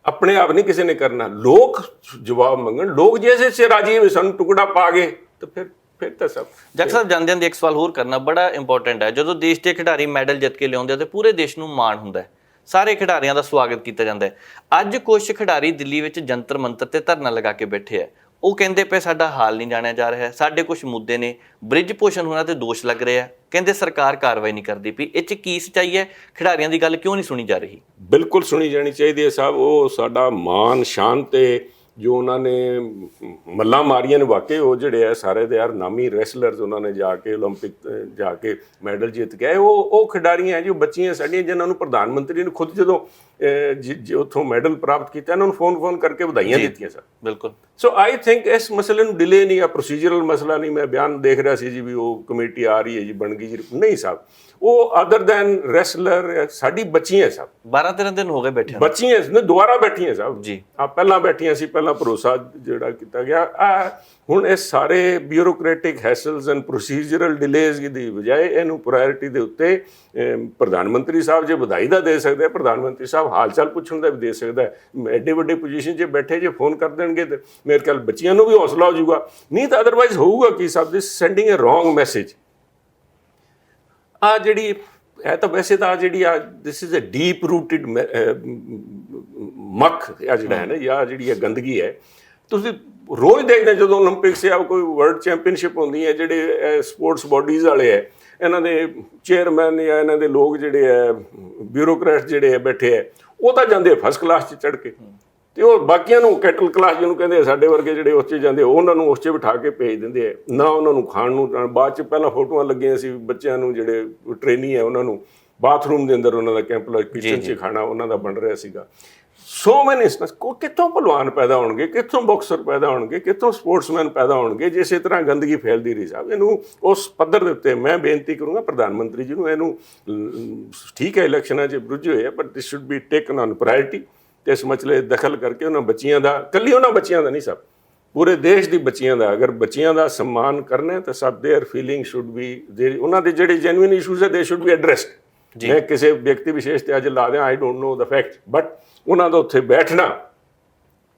ਆਪਣੇ ਆਪ ਨਹੀਂ ਕਿਸੇ ਨੇ ਕਰਨਾ, ਲੋਕ ਜਵਾਬ ਮੰਗਣ, ਲੋਕ ਜੈਸੇ ਸੇ ਰਾਜੀ ਵੀ ਸਾਨੂੰ ਟੁਕੜਾ ਪਾ ਗਏ ਤਾਂ ਫਿਰ ਤਾਂ ਸਭ। ਜੱਟ ਸਾਹਿਬ ਜਾਂਦਿਆਂ ਦੀ ਇੱਕ ਸਵਾਲ ਹੋਰ ਕਰਨਾ ਬੜਾ ਇੰਪੋਰਟੈਂਟ ਹੈ। ਜਦੋਂ ਦੇਸ਼ ਦੇ ਖਿਡਾਰੀ ਮੈਡਲ ਜਿੱਤ ਕੇ ਲਿਆਉਂਦੇ ਆ ਤੇ ਪੂਰੇ ਦੇਸ਼ ਨੂੰ ਮਾਣ ਹੁੰਦਾ ਹੈ, ਸਾਰੇ ਖਿਡਾਰੀਆਂ ਦਾ ਸਵਾਗਤ ਕੀਤਾ ਜਾਂਦਾ ਹੈ। ਅੱਜ ਕੁਝ ਖਿਡਾਰੀ ਦਿੱਲੀ ਵਿੱਚ ਜੰਤਰ ਮੰਤਰ ਤੇ ਧਰਨਾ ਲਗਾ ਕੇ ਬੈਠੇ ਆ, ਉਹ ਕਹਿੰਦੇ ਪਏ ਸਾਡਾ ਹਾਲ ਨਹੀਂ ਜਾਣਿਆ ਜਾ ਰਿਹਾ, ਸਾਡੇ ਕੁਝ ਮੁੱਦੇ ਨੇ, ਬ੍ਰਿਜ ਭੂਸ਼ਣ ਹੋਣਾ ਤੇ ਦੋਸ਼ ਲੱਗ ਰਿਹਾ, ਕਹਿੰਦੇ ਸਰਕਾਰ ਕਾਰਵਾਈ ਨਹੀਂ ਕਰਦੀ ਪਈ। ਇਹ 'ਚ ਕੀ ਸੱਚਾਈ ਹੈ? ਖਿਡਾਰੀਆਂ ਦੀ ਗੱਲ ਕਿਉਂ ਨਹੀਂ ਸੁਣੀ ਜਾ ਰਹੀ? ਬਿਲਕੁਲ ਸੁਣੀ ਜਾਣੀ ਚਾਹੀਦੀ ਹੈ ਸਾਹਿਬ। ਉਹ ਸਾਡਾ ਮਾਨ ਸ਼ਾਨ ਤੇ ਜੋ ਉਹਨਾਂ ਨੇ ਮੱਲਾਂ ਮਾਰੀਆਂ ਨੇ, ਵਾਕਈ ਉਹ ਜਿਹੜੇ ਆ ਸਾਰੇ ਦੇ ਯਾਰ ਨਾਮੀ ਰੈਸਲਰਸ, ਉਹਨਾਂ ਨੇ ਜਾ ਕੇ ਓਲੰਪਿਕ ਜਾ ਕੇ ਮੈਡਲ ਜਿੱਤ ਕੇ ਆਏ, ਉਹ ਖਿਡਾਰੀਆਂ ਜੋ ਬੱਚੀਆਂ ਸਾਡੀਆਂ ਜਿਨ੍ਹਾਂ ਨੂੰ ਪ੍ਰਧਾਨ ਮੰਤਰੀ ਨੇ ਖੁਦ ਜਦੋਂ ਉੱਥੋਂ ਮੈਡਲ ਪ੍ਰਾਪਤ ਕੀਤਾ ਇਹਨਾਂ ਨੂੰ ਫੋਨ ਕਰਕੇ ਵਧਾਈਆਂ ਦਿੱਤੀਆਂ ਸਰ। ਬਿਲਕੁਲ। ਸੋ ਆਈ ਥਿੰਕ ਇਸ ਮਸਲੇ ਨੂੰ ਡਿਲੇ ਨਹੀਂ ਆ, ਪ੍ਰੋਸੀਜਰਲ ਮਸਲਾ ਨਹੀਂ। ਮੈਂ ਬਿਆਨ ਦੇਖ ਰਿਹਾ ਸੀ ਜੀ ਵੀ ਉਹ ਕਮੇਟੀ ਆ ਰਹੀ ਹੈ ਜੀ, ਬਣ ਗਈ ਜੀ, ਨਹੀਂ ਸਾਹਿਬ। ਉਹ ਅਦਰ ਦੈਨ ਰੈਸਲਰ ਸਾਡੀ ਬੱਚੀਆਂ ਸਾਹਿਬ, 12-13 ਦਿਨ ਹੋ ਗਏ ਬੈਠੇ ਬੱਚੀਆਂ ਨੇ ਦੁਬਾਰਾ ਬੈਠੀਆਂ ਸਾਹਿਬ ਜੀ। ਆ ਪਹਿਲਾਂ ਬੈਠੀਆਂ ਸੀ, ਪਹਿਲਾਂ ਭਰੋਸਾ ਜਿਹੜਾ ਕੀਤਾ ਗਿਆ। ਹੁਣ ਇਹ ਸਾਰੇ ਬਿਊਰੋਕ੍ਰੈਟਿਕ ਹੈਸਲਸ ਐਂਡ ਪ੍ਰੋਸੀਜਰਲ ਡਿਲੇਜ਼ ਦੀ ਬਜਾਏ ਇਹਨੂੰ ਪ੍ਰਾਇੋਰਟੀ ਦੇ ਉੱਤੇ ਪ੍ਰਧਾਨ ਮੰਤਰੀ ਸਾਹਿਬ ਜੇ ਵਧਾਈ ਦਾ ਦੇ ਸਕਦੇ, ਪ੍ਰਧਾਨ ਮੰਤਰੀ ਸਾਹਿਬ ਹਾਲ ਚਾਲ ਪੁੱਛਣ ਦਾ ਵੀ ਦੇ ਸਕਦਾ। ਐਡੇ ਵੱਡੇ ਪੋਜੀਸ਼ਨ 'ਚ ਬੈਠੇ ਜੇ ਫੋਨ ਕਰ ਦੇਣਗੇ ਤੇ ਮੇਰੇ ਖਿਆਲ ਬੱਚਿਆਂ ਨੂੰ ਵੀ ਹੌਸਲਾ ਹੋ ਜਾਊਗਾ, ਨਹੀਂ ਤਾਂ ਅਦਰਵਾਈਜ਼ ਹੋਊਗਾ ਕਿ ਸਾਹਿਬ ਦਿਸ ਸੈਂਡਿੰਗ ਅ ਰੋਂਗ ਮੈਸੇਜ। ਆ ਜਿਹੜੀ ਹੈ ਤਾਂ ਵੈਸੇ ਤਾਂ ਜਿਹੜੀ ਆ ਦਿਸ ਇਜ਼ ਅ ਡੀਪ ਰੂਟਡ ਮੱਖ ਆ ਜਿਹੜਾ ਹੈ ਨਾ, ਜਾਂ ਜਿਹੜੀ ਇਹ ਗੰਦਗੀ ਹੈ। ਤੁਸੀਂ ਰੋਜ਼ ਦੇਖਦੇ ਜਦੋਂ ਓਲੰਪਿਕਸ ਜਾਂ ਕੋਈ ਵਰਲਡ ਚੈਂਪੀਅਨਸ਼ਿਪ ਹੁੰਦੀ ਹੈ, ਜਿਹੜੇ ਸਪੋਰਟਸ ਬਾਡੀਜ਼ ਵਾਲੇ ਹੈ, ਇਹਨਾਂ ਦੇ ਚੇਅਰਮੈਨ ਜਾਂ ਇਹਨਾਂ ਦੇ ਲੋਕ ਜਿਹੜੇ ਹੈ ਬਿਊਰੋਕਰੈਟ ਜਿਹੜੇ ਹੈ ਬੈਠੇ ਹੈ, ਉਹ ਤਾਂ ਜਾਂਦੇ ਫਸਟ ਕਲਾਸ 'ਚ ਚੜ੍ਹ ਕੇ, ਤੇ ਉਹ ਬਾਕੀਆਂ ਨੂੰ ਕੈਟਲ ਕਲਾਸ ਜਿਹਨੂੰ ਕਹਿੰਦੇ ਸਾਡੇ ਵਰਗੇ ਜਿਹੜੇ ਉਸ 'ਚ ਜਾਂਦੇ ਉਹਨਾਂ ਨੂੰ ਉਸ 'ਚ ਬਿਠਾ ਕੇ ਭੇਜ ਦਿੰਦੇ ਆ, ਨਾ ਉਹਨਾਂ ਨੂੰ ਖਾਣ ਨੂੰ। ਬਾਅਦ 'ਚ ਪਹਿਲਾਂ ਫੋਟੋਆਂ ਲੱਗੀਆਂ ਸੀ ਬੱਚਿਆਂ ਨੂੰ ਜਿਹੜੇ ਟ੍ਰੇਨੀ ਹੈ ਉਹਨਾਂ ਨੂੰ ਬਾਥਰੂਮ ਦੇ ਅੰਦਰ ਉਹਨਾਂ ਦਾ ਕੈਂਪ ਲੱਗ, ਕਿਚਨ 'ਚ ਖਾਣਾ ਉਹਨਾਂ ਦਾ ਬਣ ਰਿਹਾ ਸੀਗਾ। ਸੋ ਮੈਨੀ ਇੰਸਟੈਂਸ ਕਿੱਥੋਂ ਭਲਵਾਨ ਪੈਦਾ ਹੋਣਗੇ, ਕਿੱਥੋਂ ਬਾਕਸਰ ਪੈਦਾ ਹੋਣਗੇ, ਕਿੱਥੋਂ ਸਪੋਰਟਸਮੈਨ ਪੈਦਾ ਹੋਣਗੇ ਜੇ ਇਸੇ ਤਰ੍ਹਾਂ ਗੰਦਗੀ ਫੈਲਦੀ ਰਹੀ ਸਾਹਿਬ। ਇਹਨੂੰ ਉਸ ਪੱਧਰ ਦੇ ਉੱਤੇ ਮੈਂ ਬੇਨਤੀ ਕਰੂੰਗਾ ਪ੍ਰਧਾਨ ਮੰਤਰੀ ਜੀ ਨੂੰ, ਇਹਨੂੰ ਠੀਕ ਹੈ ਇਲੈਕਸ਼ਨਾਂ 'ਚ ਰੁੱਝੇ ਹੋਏ ਆ, but this should be taken on priority. ਤੇ ਇਸ ਮਸਲੇ ਦਖਲ ਕਰਕੇ ਉਹਨਾਂ ਬੱਚੀਆਂ ਦਾ, ਇਕੱਲੀ ਉਹਨਾਂ ਬੱਚੀਆਂ ਦਾ ਨਹੀਂ ਸਭ, ਪੂਰੇ ਦੇਸ਼ ਦੀ ਬੱਚੀਆਂ ਦਾ, ਅਗਰ ਬੱਚੀਆਂ ਦਾ ਸਨਮਾਨ ਕਰਨਾ ਤਾਂ ਸਭ ਦੇਅਰ ਫੀਲਿੰਗ ਸ਼ੁੱਡ ਬੀ, ਉਹਨਾਂ ਦੇ ਜਿਹੜੇ ਜੈਨੂਇਨ ਇਸ਼ੂਜ਼ ਹੈ ਦੇ ਸ਼ੁੱਡ ਬੀ ਐਡਰੈਸਡ। ਮੈਂ ਕਿਸੇ ਵਿਅਕਤੀ ਵਿਸ਼ੇਸ਼ ਤੇ ਅੱਜ ਲਾ ਦਿਆਂ, I don't know the fact, but ਉਹਨਾਂ ਦਾ ਉੱਥੇ ਬੈਠਣਾ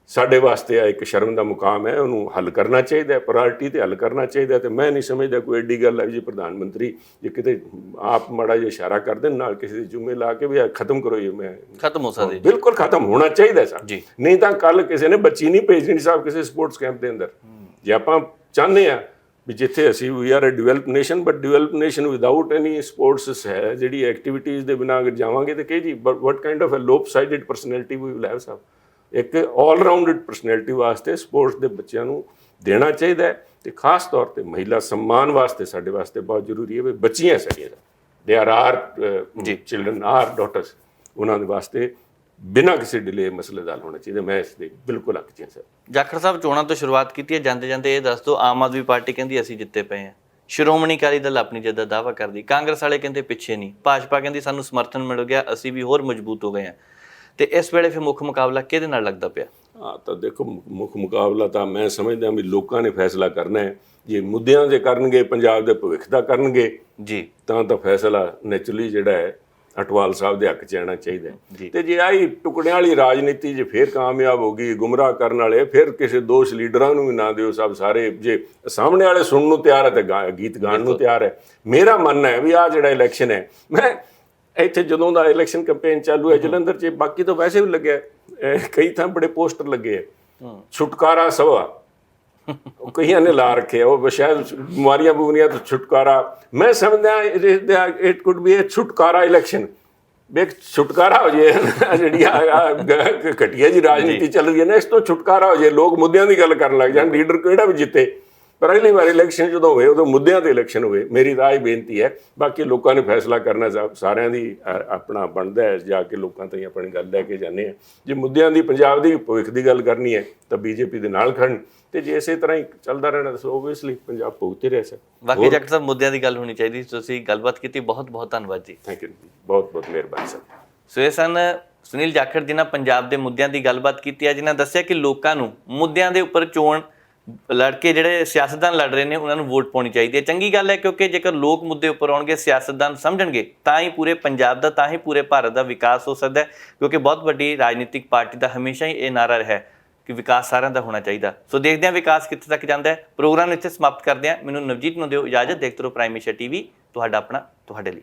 ਸਾਡੇ ਵਾਸਤੇ ਆ ਇੱਕ ਸ਼ਰਮ ਦਾ ਮੁਕਾਮ ਹੈ। ਉਹਨੂੰ ਹੱਲ ਕਰਨਾ ਚਾਹੀਦਾ, ਪ੍ਰਾਇੋਰਟੀ ਤੇ ਹੱਲ ਕਰਨਾ ਚਾਹੀਦਾ। ਤੇ ਮੈਂ ਨਹੀਂ ਸਮਝਦਾ ਕੋਈ ਐਡੀ ਗੱਲ ਹੈ ਜੀ ਪ੍ਰਧਾਨ ਮੰਤਰੀ ਜੇ ਕਿਤੇ ਆਪ ਮਾੜਾ ਜਿਹਾ ਇਸ਼ਾਰਾ ਕਰ ਦੇਣ ਨਾਲ ਕਿਸੇ ਦੇ ਜੁਮੇ ਲਾ ਕੇ ਵੀ ਖਤਮ ਕਰੋ, ਇਹ ਮੈਂ ਖਤਮ ਹੋ ਸਕਦੀ, ਬਿਲਕੁਲ ਖਤਮ ਹੋਣਾ ਚਾਹੀਦਾ ਸਰ। ਨਹੀਂ ਤਾਂ ਕੱਲ ਕਿਸੇ ਨੇ ਬੱਚੀ ਨਹੀਂ ਭੇਜਣੀ ਸਾਹਿਬ ਕਿਸੇ ਸਪੋਰਟਸ ਕੈਂਪ ਦੇ ਅੰਦਰ। ਜੇ ਆਪਾਂ ਚਾਹੁੰਦੇ ਆ ਵੀ ਜਿੱਥੇ ਅਸੀਂ we are a develop nation, but develop nation without any sports ਹੈ ਜਿਹੜੀ ਐਕਟੀਵਿਟੀਜ਼ ਦੇ ਬਿਨਾਂ ਅਗਰ ਜਾਵਾਂਗੇ ਤਾਂ ਕਿ ਜੀ what kind of a lopsided personality we will have ਸਾਹਿਬ। ਇੱਕ ਆਲ ਰਾਊਂਡਡ ਪਰਸਨੈਲਿਟੀ ਵਾਸਤੇ ਸਪੋਰਟਸ ਦੇ ਬੱਚਿਆਂ ਨੂੰ ਦੇਣਾ ਚਾਹੀਦਾ ਹੈ, ਤੇ ਖਾਸ ਤੌਰ ਤੇ ਮਹਿਲਾ ਸਨਮਾਨ ਵਾਸਤੇ ਸਾਡੇ ਵਾਸਤੇ ਬਹੁਤ ਜ਼ਰੂਰੀ ਹੈ ਵੀ ਬੱਚੀਆਂ ਸਾਡੀਆਂ they are children R daughters, ਉਹਨਾਂ ਦੇ ਵਾਸਤੇ ਬਿਨਾਂ ਕਿਸੇ ਡਿਲੇ ਮਸਲੇ ਦਾ ਹੱਲ ਹੋਣਾ ਚਾਹੀਦਾ। ਮੈਂ ਇਸ ਦੇ ਬਿਲਕੁਲ ਹੱਕ 'ਚ ਹਾਂ ਸਰ। ਜਾਖੜ ਸਾਹਿਬ ਚੋਣਾਂ ਤੋਂ ਸ਼ੁਰੂਆਤ ਕੀਤੀ ਹੈ, ਜਾਂਦੇ ਜਾਂਦੇ ਇਹ ਦੱਸ ਦਿਓ, ਆਮ ਆਦਮੀ ਪਾਰਟੀ ਕਹਿੰਦੀ ਅਸੀਂ ਜਿੱਤੇ ਪਏ ਹਾਂ, ਸ਼੍ਰੋਮਣੀ ਅਕਾਲੀ ਦਲ ਆਪਣੀ ਜਿੱਤ ਦਾ ਦਾਅਵਾ ਕਰਦੀ, ਕਾਂਗਰਸ ਵਾਲੇ ਕਹਿੰਦੇ ਪਿੱਛੇ ਨਹੀਂ, ਭਾਜਪਾ ਕਹਿੰਦੀ ਸਾਨੂੰ ਸਮਰਥਨ ਮਿਲ ਗਿਆ, ਅਸੀਂ ਵੀ ਹੋਰ ਮਜ਼ਬੂਤ ਹੋ ਗਏ ਹਾਂ। ਤੇ ਇਸ ਵੇਲੇ ਫਿਰ ਮੁੱਖ ਮੁਕਾਬਲਾ ਕਿਹਦੇ ਨਾਲ ਲੱਗਦਾ ਪਿਆ? ਤਾਂ ਦੇਖੋ ਮੁੱਖ ਮੁਕਾਬਲਾ ਤਾਂ ਮੈਂ ਸਮਝਦਾ ਵੀ ਲੋਕਾਂ ਨੇ ਫੈਸਲਾ ਕਰਨਾ ਹੈ। ਜੇ ਮੁੱਦਿਆਂ ਦੇ ਕਰਨਗੇ, ਪੰਜਾਬ ਦੇ ਭਵਿੱਖ ਦਾ ਕਰਨਗੇ ਜੀ, ਤਾਂ ਫੈਸਲਾ ਨੈਚੁਰਲੀ ਜਿਹੜਾ ਹੈ ਅਟਵਾਲ ਸਾਹਿਬ ਦੇ ਹੱਕ 'ਚ ਆਉਣਾ ਚਾਹੀਦਾ। ਤੇ ਜੇ ਆਹੀ ਟੁਕੜਿਆਂ ਵਾਲੀ ਰਾਜਨੀਤੀ ਜੇ ਫਿਰ ਕਾਮਯਾਬ ਹੋ ਗਈ, ਗੁੰਮਰਾਹ ਕਰਨ ਵਾਲੇ ਫਿਰ ਕਿਸੇ ਦੋਸ਼ ਲੀਡਰਾਂ ਨੂੰ ਵੀ ਨਾ ਦਿਓ ਸਭ, ਸਾਰੇ ਜੇ ਸਾਹਮਣੇ ਵਾਲੇ ਸੁਣਨ ਨੂੰ ਤਿਆਰ ਹੈ ਤੇ ਗੀਤ ਗਾਣ ਨੂੰ ਤਿਆਰ ਹੈ। ਮੇਰਾ ਮੰਨਣਾ ਹੈ ਵੀ ਆਹ ਜਿਹੜਾ ਇਲੈਕਸ਼ਨ ਹੈ, ਮੈਂ ਇੱਥੇ ਜਦੋਂ ਦਾ ਇਲੈਕਸ਼ਨ ਕੈਂਪੇਨ ਚਾਲੂ ਹੈ ਜਲੰਧਰ 'ਚ, ਬਾਕੀ ਤਾਂ ਵੈਸੇ ਵੀ ਲੱਗਿਆ ਕਈ ਥਾਂ ਬੜੇ ਪੋਸਟਰ ਲੱਗੇ ਹੈ, ਛੁਟਕਾਰਾ ਸਭਾ ਉਹ ਕਈਆਂ ਨੇ ਲਾ ਰੱਖੇ, ਉਹ ਸ਼ਾਇਦ ਬਿਮਾਰੀਆਂ ਤੋਂ ਛੁਟਕਾਰਾ। ਮੈਂ ਸਮਝਦਾ ਇਟ ਕੁਡ ਬੀ ਇਹ ਛੁਟਕਾਰਾ ਇਲੈਕਸ਼ਨ, ਵੀ ਛੁਟਕਾਰਾ ਹੋ ਜੇ ਜਿਹੜੀ ਘਟੀਆ ਜੀ ਰਾਜਨੀਤੀ ਚੱਲ ਰਹੀ ਹੈ ਨਾ, ਇਸ ਤੋਂ ਛੁਟਕਾਰਾ ਹੋ ਜੇ, ਲੋਕ ਮੁੱਦਿਆਂ ਦੀ ਗੱਲ ਕਰਨ ਲੱਗ ਜਾਣ, ਲੀਡਰ ਕਿਹੜਾ ਵੀ ਜਿੱਤੇ ਪਰ ਅਗਲੀ ਵਾਰ ਇਲੈਕਸ਼ਨ ਜਦੋਂ ਹੋਵੇ ਉਦੋਂ ਮੁੱਦਿਆਂ ਤੇ ਇਲੈਕਸ਼ਨ ਹੋਵੇ। ਮੇਰੀ ਤਾਂ ਇਹ ਬੇਨਤੀ ਹੈ, ਬਾਕੀ ਲੋਕਾਂ ਨੇ ਫੈਸਲਾ ਕਰਨਾ, ਸਾਰਿਆਂ ਦੀ ਆਪਣਾ ਬਣਦਾ ਹੈ, ਜਾ ਕੇ ਲੋਕਾਂ ਤਾਈਂ ਆਪਣੀ ਗੱਲ ਲੈ ਕੇ ਜਾਂਦੇ ਆ। ਜੇ ਮੁੱਦਿਆਂ ਦੀ, ਪੰਜਾਬ ਦੀ ਭਵਿੱਖ ਦੀ ਗੱਲ ਕਰਨੀ ਹੈ ਤਾਂ ਬੀਜੇਪੀ ਦੇ ਨਾਲ ਖੜਨ, ਤੇ ਜੇ ਇਸੇ ਤਰ੍ਹਾਂ ਹੀ ਚੱਲਦਾ ਰਹਿਣਾ ਤਾਂ ਓਬਵੀਅਸਲੀ ਪੰਜਾਬ ਭੁਗਤੇ ਰਹਿ ਸਕਦਾ। ਬਾਕੀ ਜੱਟ ਸਾਹਿਬ ਮੁੱਦਿਆਂ ਦੀ ਗੱਲ ਹੋਣੀ ਚਾਹੀਦੀ। ਤੁਸੀਂ ਗੱਲਬਾਤ ਕੀਤੀ, ਬਹੁਤ ਬਹੁਤ ਧੰਨਵਾਦ ਜੀ। ਥੈਂਕ ਯੂ, ਬਹੁਤ ਬਹੁਤ ਮਿਹਰਬਾਨੀ ਸਰ। ਸੋ ਇਹ ਸਨ ਸੁਨੀਲ ਜਾਖੜ ਜਿਨ੍ਹਾਂ ਪੰਜਾਬ ਦੇ ਮੁੱਦਿਆਂ ਦੀ ਗੱਲਬਾਤ ਕੀਤੀ ਹੈ, ਜਿਨ੍ਹਾਂ ਦੱਸਿਆ ਕਿ ਲੋਕਾਂ ਨੂੰ ਮੁੱਦਿਆਂ ਦੇ ਉੱਪਰ ਚੋਣ ਲੜ ਕੇ ਜਿਹੜੇ ਸਿਆਸਤਦਾਨ ਲੜ ਰਹੇ ਨੇ ਉਹਨਾਂ ਨੂੰ ਵੋਟ ਪਾਉਣੀ ਚਾਹੀਦੀ ਹੈ। ਚੰਗੀ ਗੱਲ ਹੈ, ਕਿਉਂਕਿ ਜੇਕਰ ਲੋਕ ਮੁੱਦੇ ਉੱਪਰ ਆਉਣਗੇ, ਸਿਆਸਤਦਾਨ ਸਮਝਣਗੇ, ਤਾਂ ਹੀ ਪੂਰੇ ਪੰਜਾਬ ਦਾ, ਤਾਂ ਹੀ ਪੂਰੇ ਭਾਰਤ ਦਾ ਵਿਕਾਸ ਹੋ ਸਕਦਾ ਹੈ। ਕਿਉਂਕਿ ਬਹੁਤ ਵੱਡੀ ਰਾਜਨੀਤਿਕ ਪਾਰਟੀ ਦਾ ਹਮੇਸ਼ਾ ਹੀ ਇਹ ਨਾਅਰਾ ਰਿਹਾ ਕਿ ਵਿਕਾਸ ਸਾਰਿਆਂ ਦਾ ਹੋਣਾ ਚਾਹੀਦਾ। ਸੋ ਦੇਖਦੇ ਹਾਂ ਵਿਕਾਸ ਕਿੱਥੇ ਤੱਕ ਜਾਂਦਾ ਹੈ। ਪ੍ਰੋਗਰਾਮ ਇੱਥੇ ਸਮਾਪਤ ਕਰਦੇ ਹਾਂ। ਮੈਨੂੰ ਨਵਜੀਤ ਨੂੰ ਦਿਓ ਇਜਾਜ਼ਤ। ਦੇਖਦੇ ਰਹੋ ਪ੍ਰਾਈਮ ਏਸ਼ੀਆ ਟੀਵੀ, ਤੁਹਾਡਾ ਆਪਣਾ, ਤੁਹਾਡੇ ਲਈ।